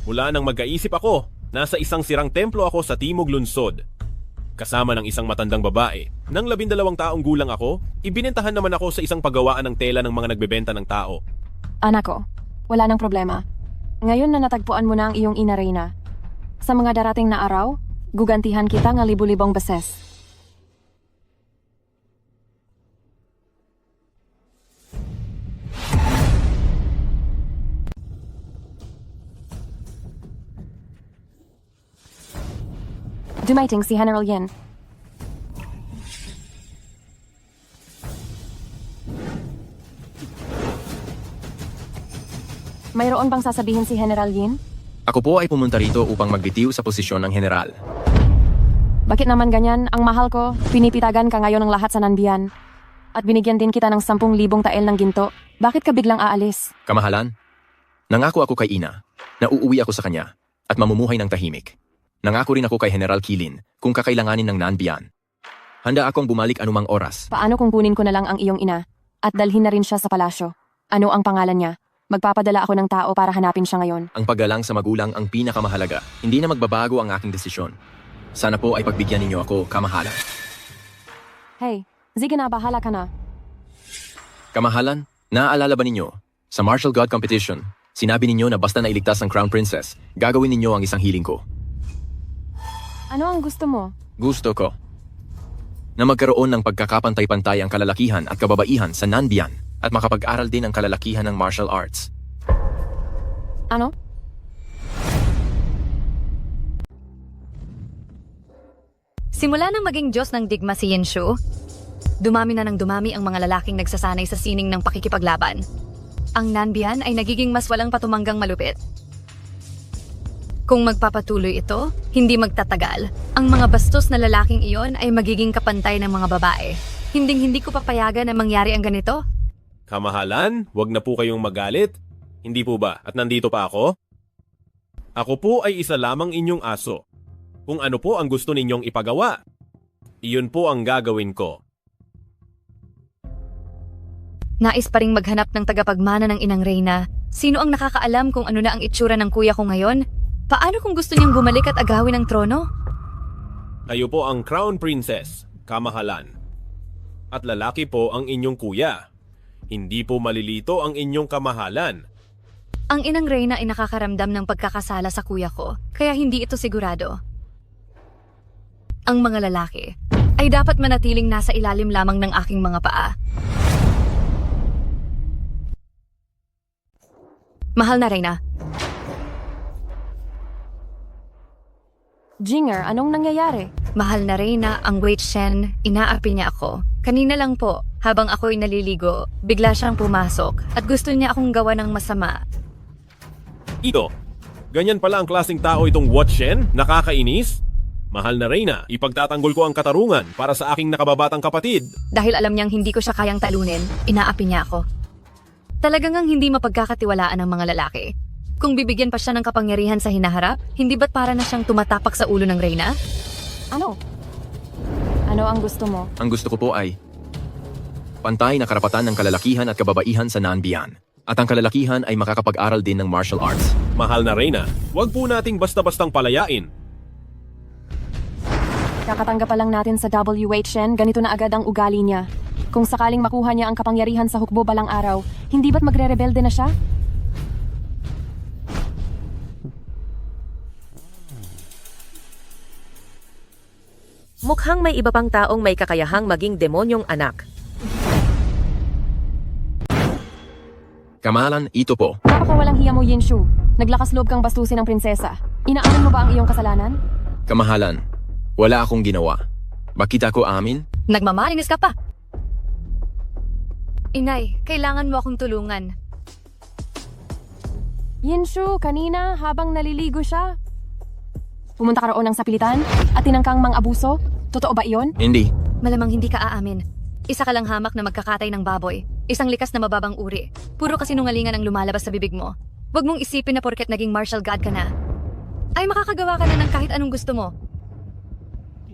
Mula nang magkaisip ako, nasa isang sirang templo ako sa Timog Lunsod. Kasama ng isang matandang babae. Nang 12 taong gulang ako, ibinentahan naman ako sa isang paggawaan ng tela ng mga nagbebenta ng tao. Anak ko, wala nang problema. Ngayon na natagpuan mo na ang iyong ina Reyna. Sa mga darating na araw, gugantihan kita ng libu-libong beses. Dumating si General Yin. Mayroon bang sasabihin si General Yin? Ako po ay pumunta rito upang magbitiw sa posisyon ng general. Bakit naman ganyan? Ang mahal ko, pinipitagan ka ngayon ng lahat sa Nanbian. At binigyan din kita ng 10,000 tael ng ginto. Bakit ka biglang aalis? Kamahalan, nangako ako kay Ina na uuwi ako sa kanya at mamumuhay ng tahimik. Nangako rin ako kay General Kilin kung kakailanganin ng Nanbian. Handa akong bumalik anumang oras. Paano kung kunin ko na lang ang iyong ina at dalhin na rin siya sa palasyo? Ano ang pangalan niya? Magpapadala ako ng tao para hanapin siya ngayon. Ang paggalang sa magulang ang pinakamahalaga. Hindi na magbabago ang aking desisyon. Sana po ay pagbigyan ninyo ako, kamahalan. Hey, sige na, bahala ka na. Kamahalan, naaalala ba ninyo? Sa Martial God Competition, sinabi ninyo na basta nailigtas ang Crown Princess, gagawin ninyo ang isang healing ko. Ano ang gusto mo? Gusto ko na magkaroon ng pagkakapantay-pantay ang kalalakihan at kababaihan sa Nanbian at makapag-aral din ang kalalakihan ng martial arts. Ano? Simula nang maging Diyos ng digma si Yin Shu, dumami na ng dumami ang mga lalaking nagsasanay sa sining ng pakikipaglaban. Ang Nanbian ay nagiging mas walang patumanggang malupit. Kung magpapatuloy ito, hindi magtatagal. Ang mga bastos na lalaking iyon ay magiging kapantay ng mga babae. Hinding-hindi ko papayagan na mangyari ang ganito. Kamahalan, wag na po kayong magalit. Hindi po ba? At nandito pa ako? Ako po ay isa lamang inyong aso. Kung ano po ang gusto ninyong ipagawa, iyon po ang gagawin ko. Nais pa ring maghanap ng tagapagmana ng Inang Reyna. Sino ang nakakaalam kung ano na ang itsura ng kuya ko ngayon? Paano kung gusto niyang bumalik at agawin ang trono? Kayo po ang Crown Princess, kamahalan. At lalaki po ang inyong kuya. Hindi po malilito ang inyong kamahalan. Ang Inang Reyna ay nakakaramdam ng pagkakasala sa kuya ko, kaya hindi ito sigurado. Ang mga lalaki ay dapat manatiling nasa ilalim lamang ng aking mga paa. Mahal na Reyna. Jinger, anong nangyayari? Mahal na Reyna, ang Wei Shen, inaapi niya ako. Kanina lang po, habang ako'y naliligo, bigla siyang pumasok at gusto niya akong gawa ng masama. Ito, ganyan pala ang klaseng tao itong Watshen? Nakakainis? Mahal na Reyna, ipagtatanggol ko ang katarungan para sa aking nakababatang kapatid. Dahil alam niyang hindi ko siya kayang talunin, inaapi niya ako. Talagang ang hindi mapagkakatiwalaan ng mga lalaki. Kung bibigyan pa siya ng kapangyarihan sa hinaharap, hindi ba't para na siyang tumatapak sa ulo ng Reyna? Ano? Ano ang gusto mo? Ang gusto ko po ay pantay na karapatan ng kalalakihan at kababaihan sa Nanbian. At ang kalalakihan ay makakapag-aral din ng martial arts. Mahal na Reyna, wag po nating basta-bastang palayain. Kakatanggap pa lang natin sa WHN, ganito na agad ang ugali niya. Kung sakaling makuha niya ang kapangyarihan sa hukbo balang araw, hindi ba't magre-rebelde na siya? Mukhang may iba pang taong may kakayahang maging demonyong anak. Kamahalan, ito po. Napakawalang hiya mo, Yinshu. Naglakas loob kang bastusin ng prinsesa. Inaamin mo ba ang iyong kasalanan? Kamahalan, wala akong ginawa. Bakit ako amin? Nagmamalinis ka pa. Inay, kailangan mo akong tulungan. Yinshu, kanina habang naliligo siya, pumunta ka roon ng sapilitan at tinangkang mang-abuso? Totoo ba iyon? Hindi. Malamang hindi ka aamin. Isa ka lang hamak na magkakatay ng baboy. Isang likas na mababang uri. Puro kasinungalingan ang lumalabas sa bibig mo. Huwag mong isipin na porket naging martial god ka na, ay makakagawa ka na ng kahit anong gusto mo.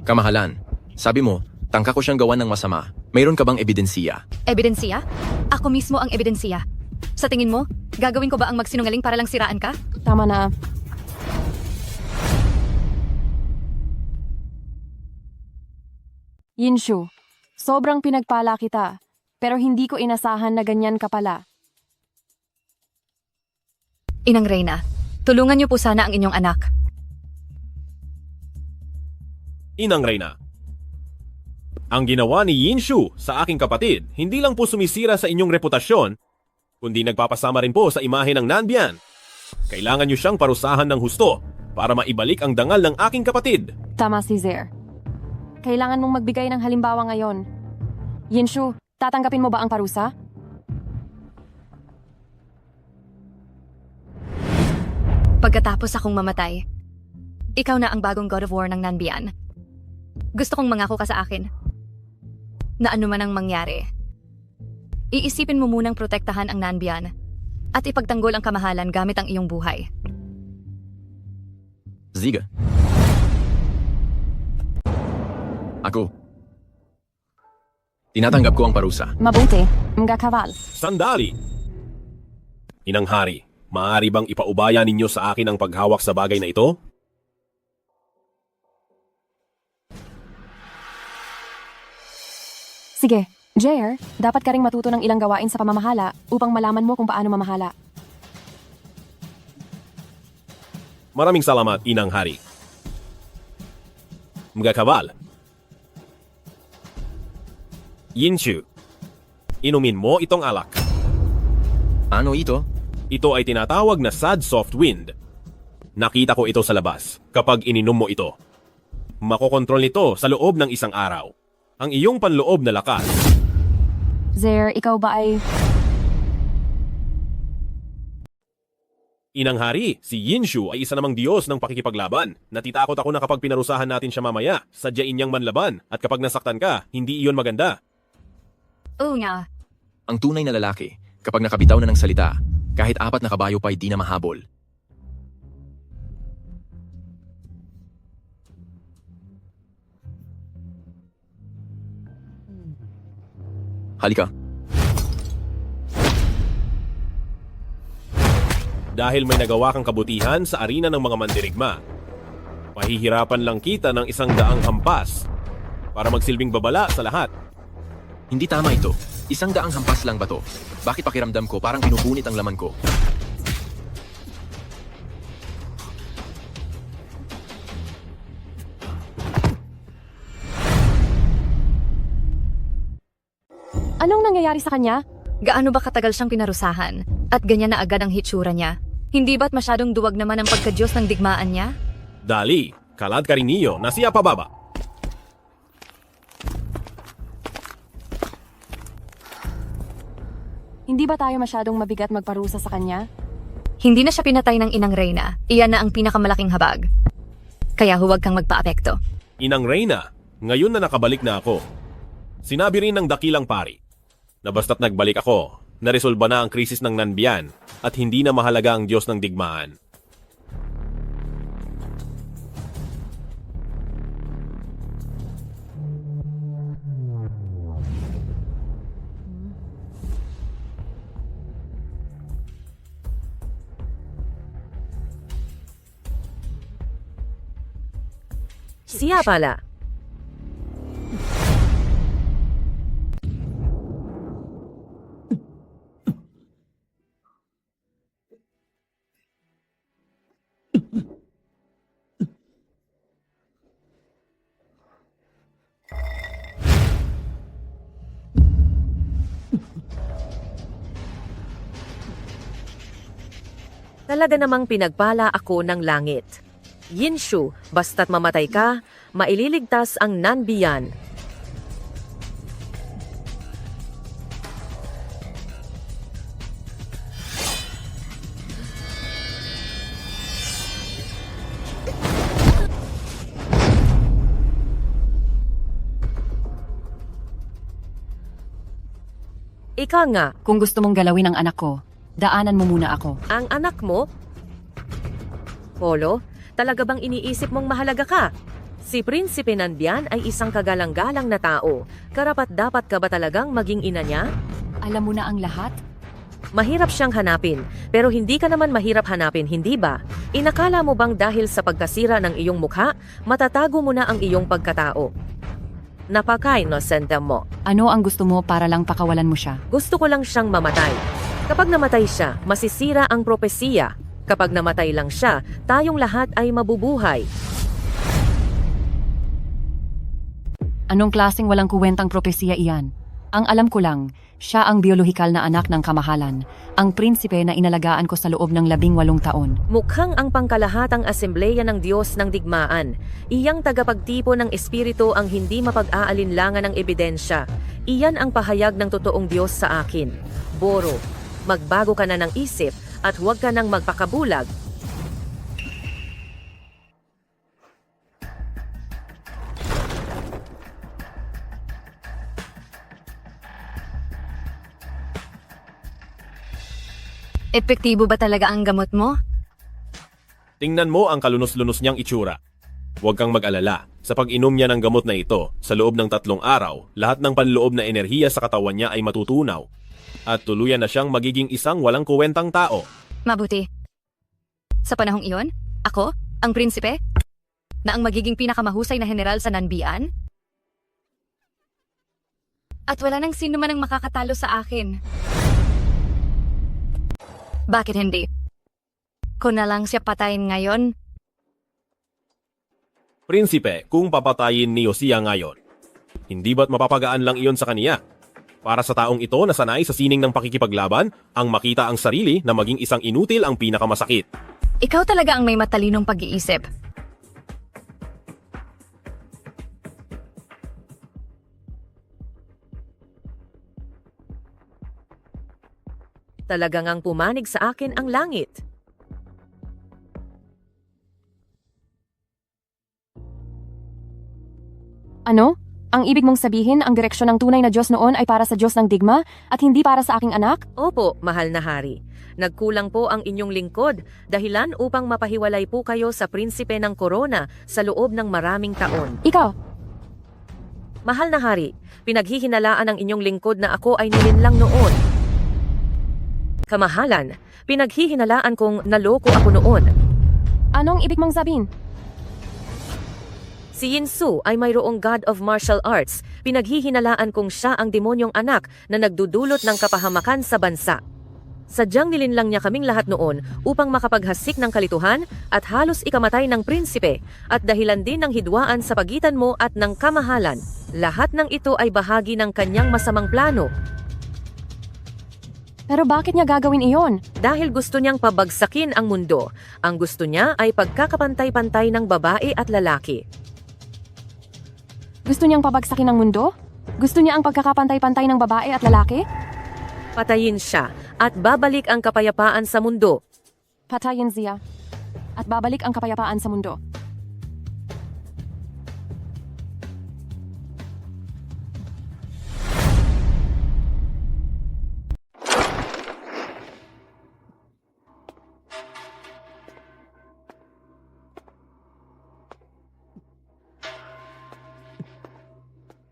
Kamahalan, sabi mo, tangka ko siyang gawan ng masama. Mayroon ka bang ebidensiya? Ebidensiya? Ako mismo ang ebidensiya. Sa tingin mo, gagawin ko ba ang magsinungaling para lang siraan ka? Tama na. Yinshu, sobrang pinagpala kita, pero hindi ko inasahan na ganyan ka pala. Inang Reyna, tulungan niyo po sana ang inyong anak. Inang Reyna, ang ginawa ni Yinshu sa aking kapatid hindi lang po sumisira sa inyong reputasyon, kundi nagpapasama rin po sa imahe ng Nanbian. Kailangan niyo siyang parusahan ng husto para maibalik ang dangal ng aking kapatid. Tama si Zer. Kailangan mong magbigay ng halimbawa ngayon. Yinshu, tatanggapin mo ba ang parusa? Pagkatapos akong mamatay, ikaw na ang bagong God of War ng Nanbian. Gusto kong mangako ka sa akin na ano man ang mangyari, iisipin mo munang protektahan ang Nanbian at ipagtanggol ang kamahalan gamit ang iyong buhay. Ziga. Ako. Tinatanggap ko ang parusa. Mabuti, mga kaval. Sandali! Inang Hari, maaari bang ipaubaya ninyo sa akin ang paghawak sa bagay na ito? Sige, Jair, dapat ka ring matuto ng ilang gawain sa pamamahala upang malaman mo kung paano mamahala. Maraming salamat, Inang Hari. Mga kabal. Yinshu, inumin mo itong alak. Ano ito? Ito ay tinatawag na Sad Soft Wind. Nakita ko ito sa labas kapag ininom mo ito. Makokontrol nito sa loob ng isang araw. Ang iyong panloob na lakas. Zer, ikaw ba ay... Inang Hari, si Yinshu ay isa namang Diyos ng pakikipaglaban. Natitakot ako na kapag pinarusahan natin siya mamaya, sadyain niyang manlaban at kapag nasaktan ka, hindi iyon maganda. Oo nga. Ang tunay na lalaki, kapag nakabitaw na ng salita, kahit 4 na kabayo pa ay di na mahabol. Halika. Dahil may nagawa kang kabutihan sa arena ng mga mandirigma, pahihirapan lang kita ng 100 hampas para magsilbing babala sa lahat. Hindi tama ito. 100 hampas lang ba to? Bakit pakiramdam ko parang pinupunit ang laman ko? Anong nangyayari sa kanya? Gaano ba katagal siyang pinarusahan? At ganyan na agad ang hitsura niya? Hindi ba't masyadong duwag naman ang pagkadyos ng digmaan niya? Dali, kalad ka rin niyo na siya pababa. Hindi ba tayo masyadong mabigat magparusa sa kanya? Hindi na siya pinatay ng Inang Reyna. Iyan na ang pinakamalaking habag. Kaya huwag kang magpa-apekto. Inang Reyna, ngayon na nakabalik na ako. Sinabi rin ng dakilang pari na basta't nagbalik ako, naresolba na ang krisis ng Nanbian at hindi na mahalaga ang Diyos ng digmaan. Siya pala. Talaga namang pinagpala ako ng langit. Yinshu, basta't mamatay ka, maililigtas ang Nanbiyan. Ika nga, Kung gusto mong galawin ang anak ko, daanan mo muna ako. ang anak mo? Polo, talaga bang iniisip mong mahalaga ka? Si Prinsipe Nanbiyan ay isang kagalang-galang na tao. Karapat-dapat ka ba talagang maging ina niya? Alam mo na ang lahat? Mahirap siyang hanapin, pero hindi ka naman mahirap hanapin, hindi ba? Inakala mo bang dahil sa pagkasira ng iyong mukha, matatago mo na ang iyong pagkatao? Napaka-inosente mo. Ano ang gusto mo para lang pakawalan mo siya? Gusto ko lang siyang mamatay. Kapag namatay siya, masisira ang propesiya. Kapag namatay lang siya, tayong lahat ay mabubuhay. Anong klaseng walang kuwentang propesiya iyan? Ang alam ko lang, siya ang biolohikal na anak ng kamahalan, ang prinsipe na inalagaan ko sa loob ng 18 taon. Mukhang ang pangkalahatang asembleya ng Diyos ng digmaan. Iyang tagapagtipo ng espiritu ang hindi mapag-aalinlangan ng ebidensya. Iyan ang pahayag ng totoong Diyos sa akin. Boro, magbago ka na ng isip at huwag ka nang magpakabulag. Epektibo ba talaga ang gamot mo? Tingnan mo ang kalunos-lunos niyang itsura. Huwag kang mag-alala. Sa pag-inom niya ng gamot na ito, sa loob ng 3 araw, lahat ng panloob na enerhiya sa katawan niya ay matutunaw. At tuluyan na siyang magiging isang walang kuwentang tao. Mabuti. Sa panahong iyon, ako, ang prinsipe, na ang magiging pinakamahusay na general sa Nanbiyan? At wala nang sino man ang makakatalo sa akin. Bakit hindi? Kung na lang siya patayin ngayon, Prinsipe, kung papatayin ni Josiah ngayon, hindi ba't mapapagaan lang iyon sa kaniya? Para sa taong ito na sanay sa sining ng pakikipaglaban, ang makita ang sarili na maging isang inutil ang pinakamasakit. ikaw talaga ang may matalinong pag-iisip. Talagang ang pumanig sa akin ang langit. Ano? Ang ibig mong sabihin, ang direksyon ng tunay na Diyos noon ay para sa Diyos ng digma at hindi para sa aking anak? Opo, mahal na hari. Nagkulang po ang inyong lingkod, dahilan upang mapahiwalay po kayo sa prinsipe ng korona sa loob ng maraming taon. Ikaw, Mahal na hari, pinaghihinalaan ng inyong lingkod na ako ay nilinlang noon. Kamahalan, pinaghihinalaan kong naloko ako noon. anong ibig mong sabihin? Si Yinsu ay mayroong God of Martial Arts. Pinaghihinalaan kong siya ang demonyong anak na nagdudulot ng kapahamakan sa bansa. Sadyang nilinlang niya kaming lahat noon upang makapaghasik ng kalituhan at halos ikamatay ng prinsipe at dahilan din ng hidwaan sa pagitan mo at ng kamahalan. Lahat ng ito ay bahagi ng kanyang masamang plano. Pero bakit niya gagawin iyon? Dahil gusto niyang pabagsakin ang mundo. Ang gusto niya ay pagkakapantay-pantay ng babae at lalaki. Gusto niyang pabagsakin ang mundo? Gusto niya ang pagkakapantay-pantay ng babae at lalaki? Patayin siya at babalik ang kapayapaan sa mundo. Patayin siya at babalik ang kapayapaan sa mundo.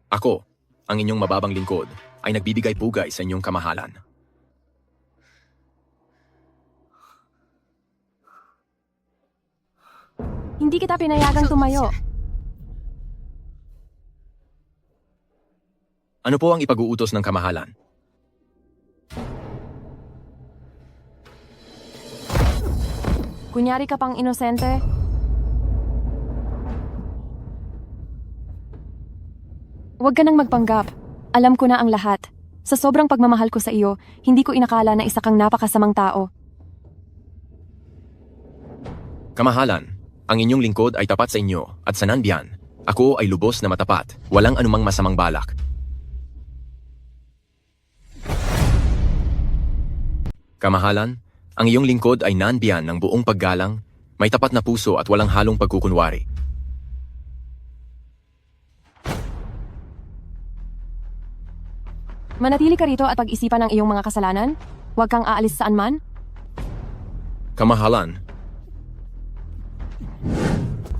Ako, ang inyong mababang lingkod, ay nagbibigay pugay sa inyong kamahalan. Hindi kita pinayagang tumayo. Ano po ang ipag-uutos ng kamahalan? Kunyari ka pang inosente. Huwag ka nang magpanggap. Alam ko na ang lahat. Sa sobrang pagmamahal ko sa iyo, hindi ko inakala na isa kang napakasamang tao. Kamahalan, ang inyong lingkod ay tapat sa inyo at sa Nanbian. Ako ay lubos na matapat, walang anumang masamang balak. Kamahalan, ang iyong lingkod ay Nanbian ng buong paggalang, may tapat na puso at walang halong pagkukunwari. Manatili ka rito at pag-isipan ang iyong mga kasalanan. Huwag kang aalis saan man. Kamahalan,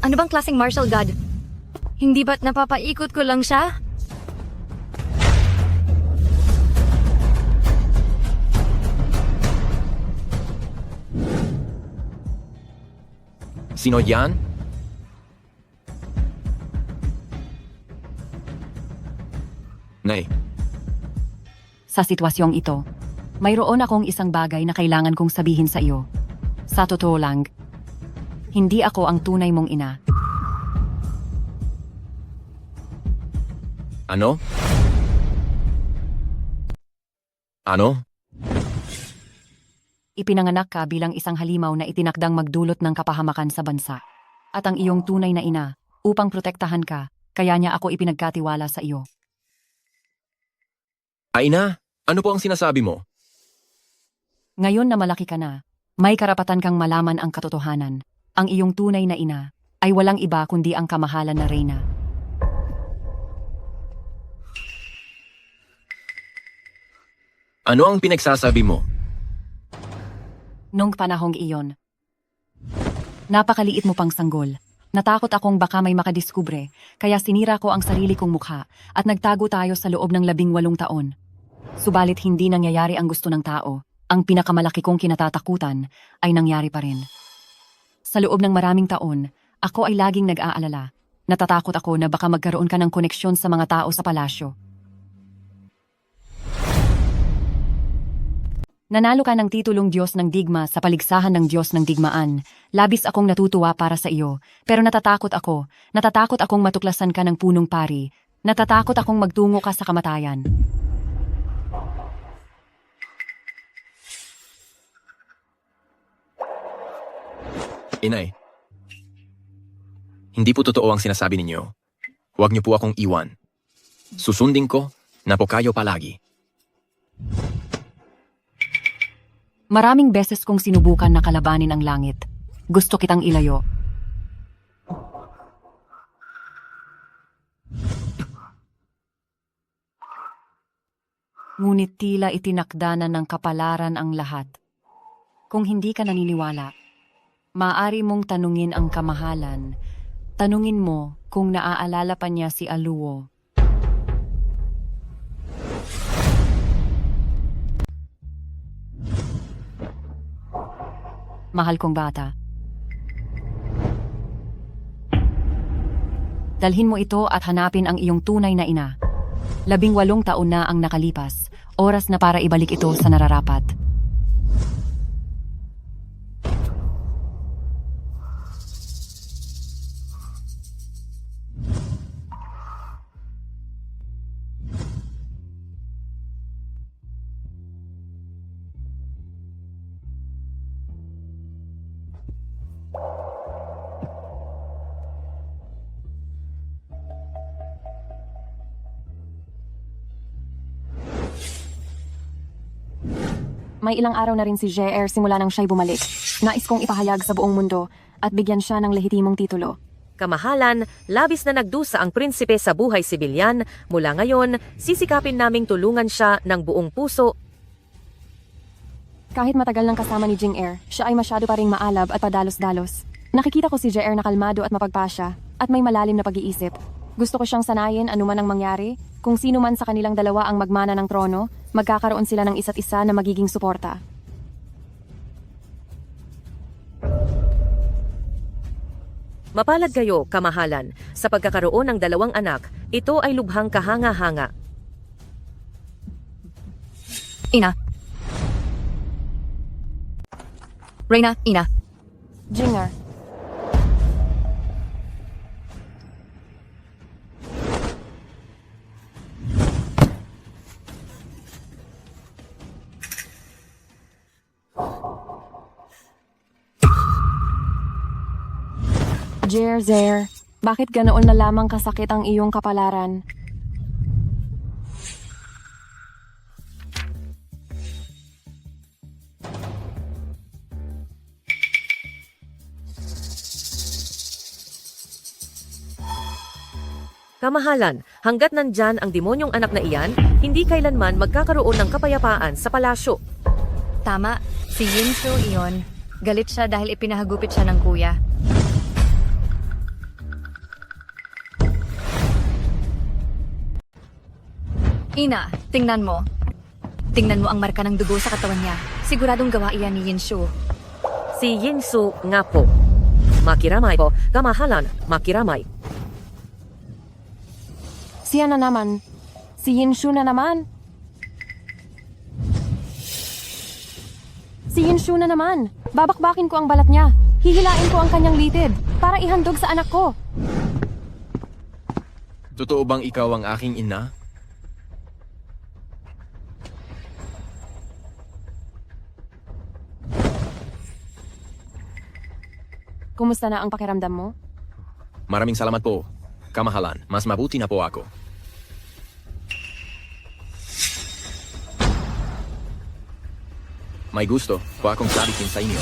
Ano bang klaseng martial god? Hindi ba't napapaikot ko lang siya? sino yan? Nay, Sa sitwasyong ito, mayroon akong isang bagay na kailangan kong sabihin sa iyo. Sa totoo lang, hindi ako ang tunay mong ina. ano? Ano? Ipinanganak ka bilang isang halimaw na itinakdang magdulot ng kapahamakan sa bansa. At ang iyong tunay na ina, upang protektahan ka, kaya niya ako ipinagkatiwala sa iyo. Ina, ano po ang sinasabi mo? Ngayon na malaki ka na, may karapatan kang malaman ang katotohanan. Ang iyong tunay na ina ay walang iba kundi ang kamahalan na Reyna. Ano ang pinagsasabi mo? Nung panahong iyon, napakaliit mo pang sanggol. Natakot akong baka may makadiskubre, kaya sinira ko ang sarili kong mukha at nagtago tayo sa loob ng 18 taon. Subalit hindi nangyayari ang gusto ng tao. Ang pinakamalaki kong kinatatakutan ay nangyari pa rin. Sa loob ng maraming taon, ako ay laging nag-aalala. Natatakot ako na baka magkaroon ka ng koneksyon sa mga tao sa palasyo. Nanalo ka ng titulong Diyos ng Digma sa paligsahan ng Diyos ng Digmaan. Labis akong natutuwa para sa iyo, pero natatakot ako. Natatakot akong matuklasan ka ng punong pari. Natatakot akong magtungo ka sa kamatayan. Inay, hindi po totoo ang sinasabi ninyo. Huwag niyo po akong iwan. Susundin ko na po kayo palagi. Maraming beses kong sinubukan na kalabanin ang langit. Gusto kitang ilayo. Ngunit tila itinakda na ng kapalaran ang lahat. Kung hindi ka naniniwala, maaari mong tanungin ang kamahalan. Tanungin mo kung naaalala pa niya si Aluo. Mahal kong bata. Dalhin mo ito at hanapin ang iyong tunay na ina. 18 taon na ang nakalipas, oras na para ibalik ito sa nararapat. May ilang araw na rin si JR simula nang siya'y bumalik. Nais kong ipahayag sa buong mundo at bigyan siya ng lehitimong titulo. Kamahalan, labis na nagdusa ang prinsipe sa buhay sibilyan. Mula ngayon, sisikapin naming tulungan siya ng buong puso. Kahit matagal nang kasama ni Jing Er, siya ay masyado pa ring maalab at padalos-dalos. Nakikita ko si JR na kalmado at mapagpasya at may malalim na pag-iisip. Gusto ko siyang sanayin anuman ang mangyari. Kung sino man sa kanilang dalawa ang magmana ng trono, magkakaroon sila ng isa't isa na magiging suporta. Mapalad kayo, kamahalan, sa pagkakaroon ng 2 anak. Ito ay lubhang kahanga-hanga. Ina. Reyna, ina. Jinger. Zer, bakit ganoon na lamang kasakit ang iyong kapalaran? Kamahalan, hanggat nandyan ang demonyong anak na iyan, hindi kailanman magkakaroon ng kapayapaan sa palasyo. Tama, si Yinshu iyon. Galit siya dahil ipinahagupit siya ng kuya. Ina, tingnan mo. Tingnan mo ang marka ng dugo sa katawan niya. Siguradong gawa iyan ni Yinshu. Si Yinsu nga po. Makiramay po, kamahalan, makiramay. Siya na naman. Si Yinshu na naman. Si Yinshu na naman. Babakbakin ko ang balat niya. Hihilain ko ang kanyang litid para ihandog sa anak ko. Totoo bang ikaw ang aking ina? Kumusta na ang pakiramdam mo? Maraming salamat po. Kamahalan, mas mabuti na po ako. May gusto po akong sabihin sa inyo.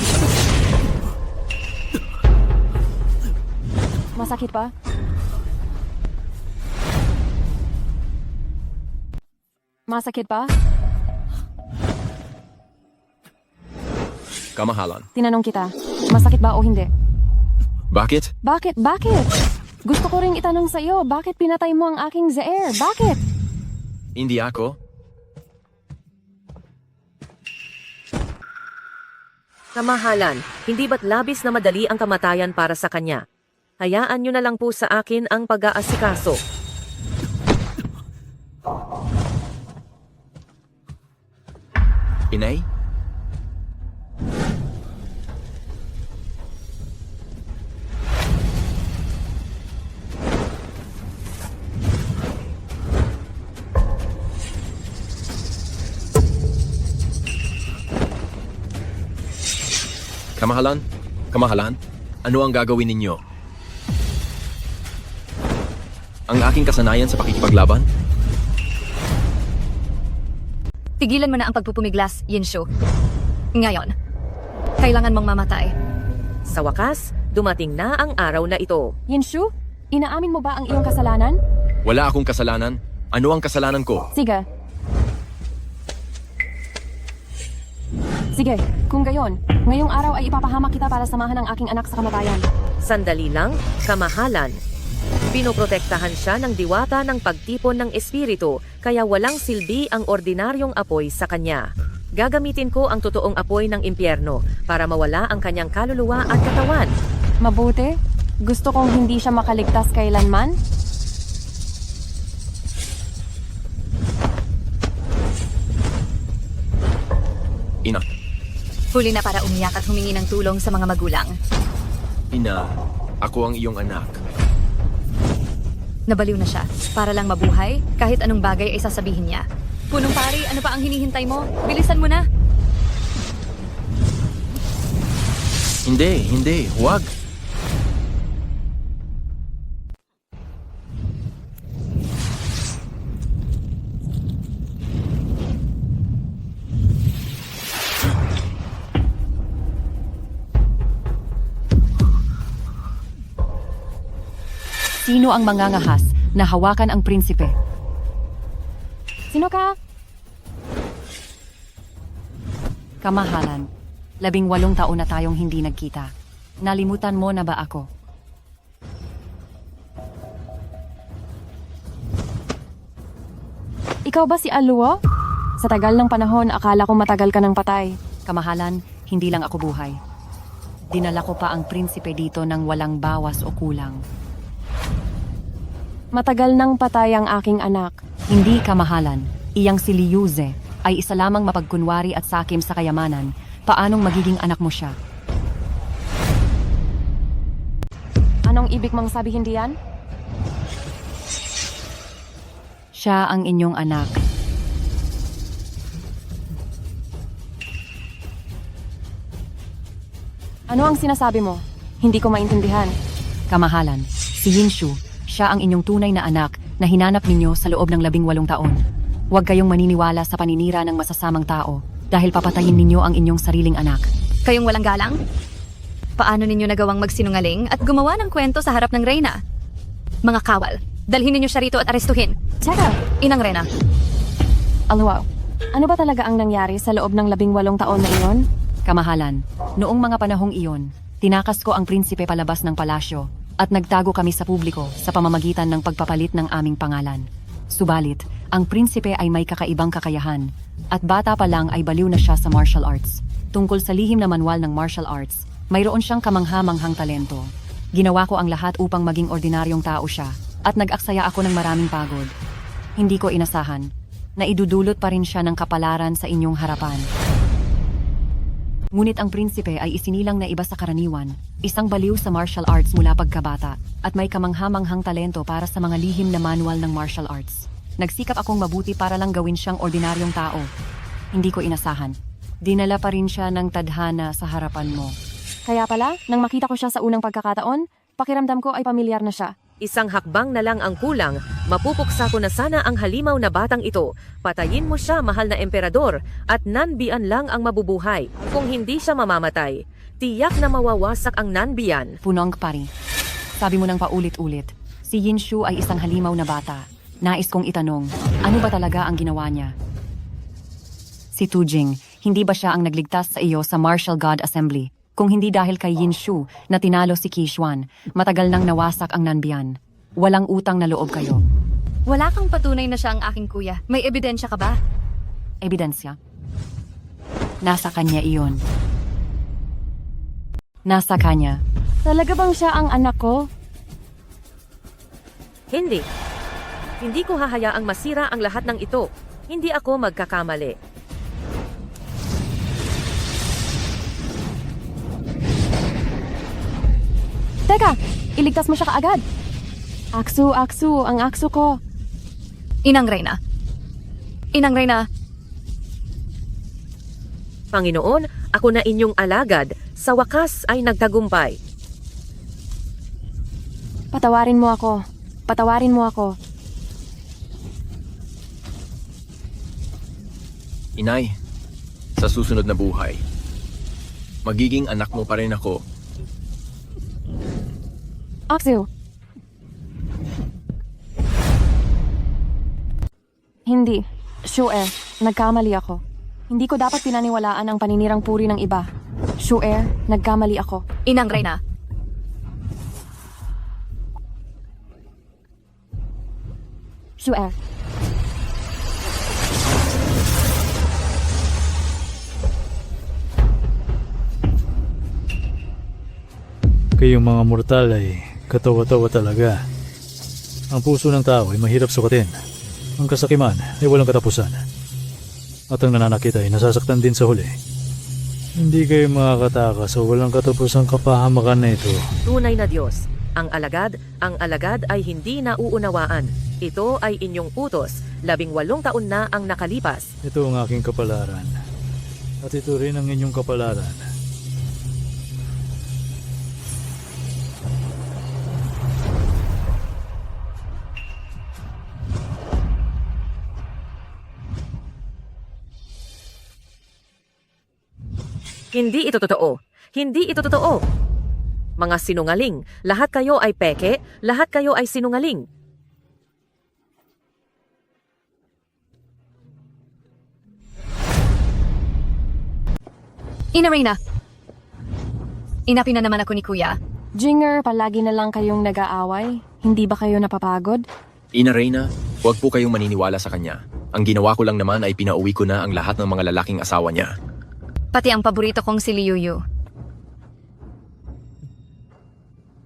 Masakit pa? Masakit pa? Kamahalan. Tinanong kita, masakit ba o hindi? Bakit? Bakit? Gusto ko ring itanong sa iyo, bakit pinatay mo ang aking Zer? Bakit? Hindi ako? Kamahalan, hindi ba't labis na madali ang kamatayan para sa kanya? Hayaan niyo na lang po sa akin ang pag-aasikaso. Inay? Kamahalan, ano ang gagawin ninyo? Ang aking kasanayan sa pakikipaglaban? Tigilan mo na ang pagpupumiglas, Yinshu. Ngayon, kailangan mong mamatay. Sa wakas, dumating na ang araw na ito. Yinshu, inaamin mo ba ang iyong kasalanan? Wala akong kasalanan. Ano ang kasalanan ko? Sige, kung gayon, ngayong araw ay ipapahamak kita para samahan ang aking anak sa kamatayan. Sandali lang, kamahalan. Pinoprotektahan siya ng diwata ng pagtipon ng espiritu, kaya walang silbi ang ordinaryong apoy sa kanya. Gagamitin ko ang totoong apoy ng impyerno para mawala ang kanyang kaluluwa at katawan. Mabuti? Gusto kong hindi siya makaligtas kailanman? Ina. Huli na para umiyak at humingi ng tulong sa mga magulang. Ina, ako ang iyong anak. Nabaliw na siya. Para lang mabuhay, kahit anong bagay ay sasabihin niya. Punong pari, ano pa ang hinihintay mo? Bilisan mo na! Hindi, huwag. Sino ang mangangahas na hawakan ang prinsipe? Sino ka? Kamahalan, 18 taon na tayong hindi nagkita. Nalimutan mo na ba ako? Ikaw ba si Aluo? Sa tagal ng panahon, akala ko matagal ka ng patay. Kamahalan, hindi lang ako buhay. Dinala ko pa ang prinsipe dito ng walang bawas o kulang. Matagal nang patay ang aking anak. Hindi kamahalan. Iyang si Liuze ay isa lamang mapagkunwari at sakim sa kayamanan. Paanong magiging anak mo siya? Anong ibig mong sabihin diyan? Siya ang inyong anak. Ano ang sinasabi mo? Hindi ko maintindihan. Kamahalan, si Yinshu, siya ang inyong tunay na anak na hinanap ninyo sa loob ng 18 taon. Huwag kayong maniniwala sa paninira ng masasamang tao dahil papatayin ninyo ang inyong sariling anak. Kayong walang galang? Paano ninyo nagawang magsinungaling at gumawa ng kwento sa harap ng Reyna? Mga kawal, dalhin ninyo siya rito at arestuhin. Teka, Inang Reyna. Alwaw, ano ba talaga ang nangyari sa loob ng 18 taon na iyon? Kamahalan, noong mga panahong iyon, tinakas ko ang prinsipe palabas ng palasyo at nagtago kami sa publiko sa pamamagitan ng pagpapalit ng aming pangalan. Subalit, ang prinsipe ay may kakaibang kakayahan at bata pa lang ay baliw na siya sa martial arts. Tungkol sa lihim na manual ng martial arts, mayroon siyang kamangha-manghang talento. Ginawa ko ang lahat upang maging ordinaryong tao siya at nag-aksaya ako ng maraming pagod. Hindi ko inasahan na idudulot pa rin siya ng kapalaran sa inyong harapan. Ngunit ang prinsipe ay isinilang na iba sa karaniwan, isang baliw sa martial arts mula pagkabata, at may kamangha-manghang talento para sa mga lihim na manual ng martial arts. Nagsikap akong mabuti para lang gawin siyang ordinaryong tao. Hindi ko inasahan. Dinala pa rin siya ng tadhana sa harapan mo. Kaya pala, nang makita ko siya sa unang pagkakataon, pakiramdam ko ay pamilyar na siya. Isang hakbang na lang ang kulang, mapupuksa ko na sana ang halimaw na batang ito. Patayin mo siya, mahal na emperador, at Nanbian lang ang mabubuhay. Kung hindi siya mamamatay, tiyak na mawawasak ang Nanbian. Punong pari. Sabi mo nang paulit-ulit, si Yinshu ay isang halimaw na bata. Nais kong itanong, ano ba talaga ang ginawa niya? Si Tujing, hindi ba siya ang nagligtas sa iyo sa Martial God Assembly? Kung hindi dahil kay Yinshu na tinalo si Qixuan, matagal nang nawasak ang Nanbian. Walang utang na loob kayo. Wala kang patunay na siya ang aking kuya. May ebidensya ka ba? Ebidensya? Nasa kanya iyon. Nasa kanya. Talaga bang siya ang anak ko? Hindi. Hindi ko hahayaang masira ang lahat ng ito. Hindi ako magkakamali. Teka, iligtas mo siya kaagad. Aksu, ang aksu ko. Inang Reyna. Inang Reyna. Panginoon, ako na inyong alagad. Sa wakas ay nagtagumpay. Patawarin mo ako. Patawarin mo ako. Inay, sa susunod na buhay, magiging anak mo pa rin ako. Aksu. Hindi. Shu'er, nagkamali ako. Hindi ko dapat pinaniwalaan ang paninirang puri ng iba. Shu'er, nagkamali ako. Inang Reyna. Shu'er. Kayong mga mortal ay katawa-tawa talaga. Ang puso ng tao ay mahirap sukatin. Ang kasakiman ay walang katapusan. At ang nananakit ay nasasaktan din sa huli. Hindi kayo makakatakas sa walang katapusang kapahamakan na ito. Tunay na Diyos. Ang alagad ay hindi nauunawaan. Ito ay inyong utos. 18 taon na ang nakalipas. Ito ang aking kapalaran. At ito rin ang inyong kapalaran. Hindi ito totoo. Hindi ito totoo. Mga sinungaling. Lahat kayo ay peke. Lahat kayo ay sinungaling. Ina Reyna. Inapin na naman ako ni kuya. Jinger, palagi na lang kayong nag-aaway. Hindi ba kayo napapagod? Ina Reyna, huwag po kayong maniniwala sa kanya. Ang ginawa ko lang naman ay pinauwi ko na ang lahat ng mga lalaking asawa niya. Pati ang paborito kong si Liuyu.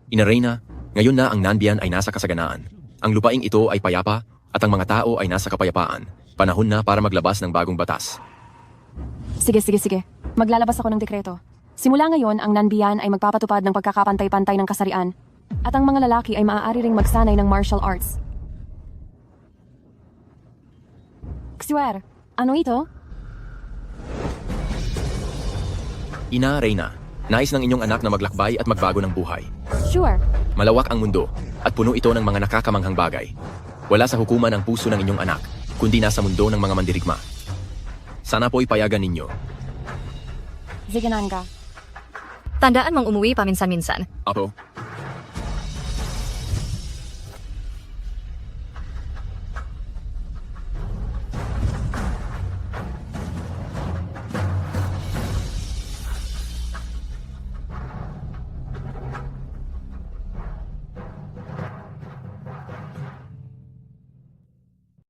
Ina Reyna, ngayon na ang Nanbian ay nasa kasaganaan. Ang lupaing ito ay payapa at ang mga tao ay nasa kapayapaan. Panahon na para maglabas ng bagong batas. Sige. Maglalabas ako ng dekreto. Simula ngayon, ang Nanbian ay magpapatupad ng pagkakapantay-pantay ng kasarian. At ang mga lalaki ay maaari ring magsanay ng martial arts. Kswer, ano ito? Ina Reyna, nais ng inyong anak na maglakbay at magbago ng buhay. Sure. Malawak ang mundo, at puno ito ng mga nakakamanghang bagay. Wala sa hukuman ang puso ng inyong anak, kundi nasa mundo ng mga mandirigma. Sana po'y payagan ninyo. Sige, Nanga. Tandaan mong umuwi paminsan-minsan. Apo,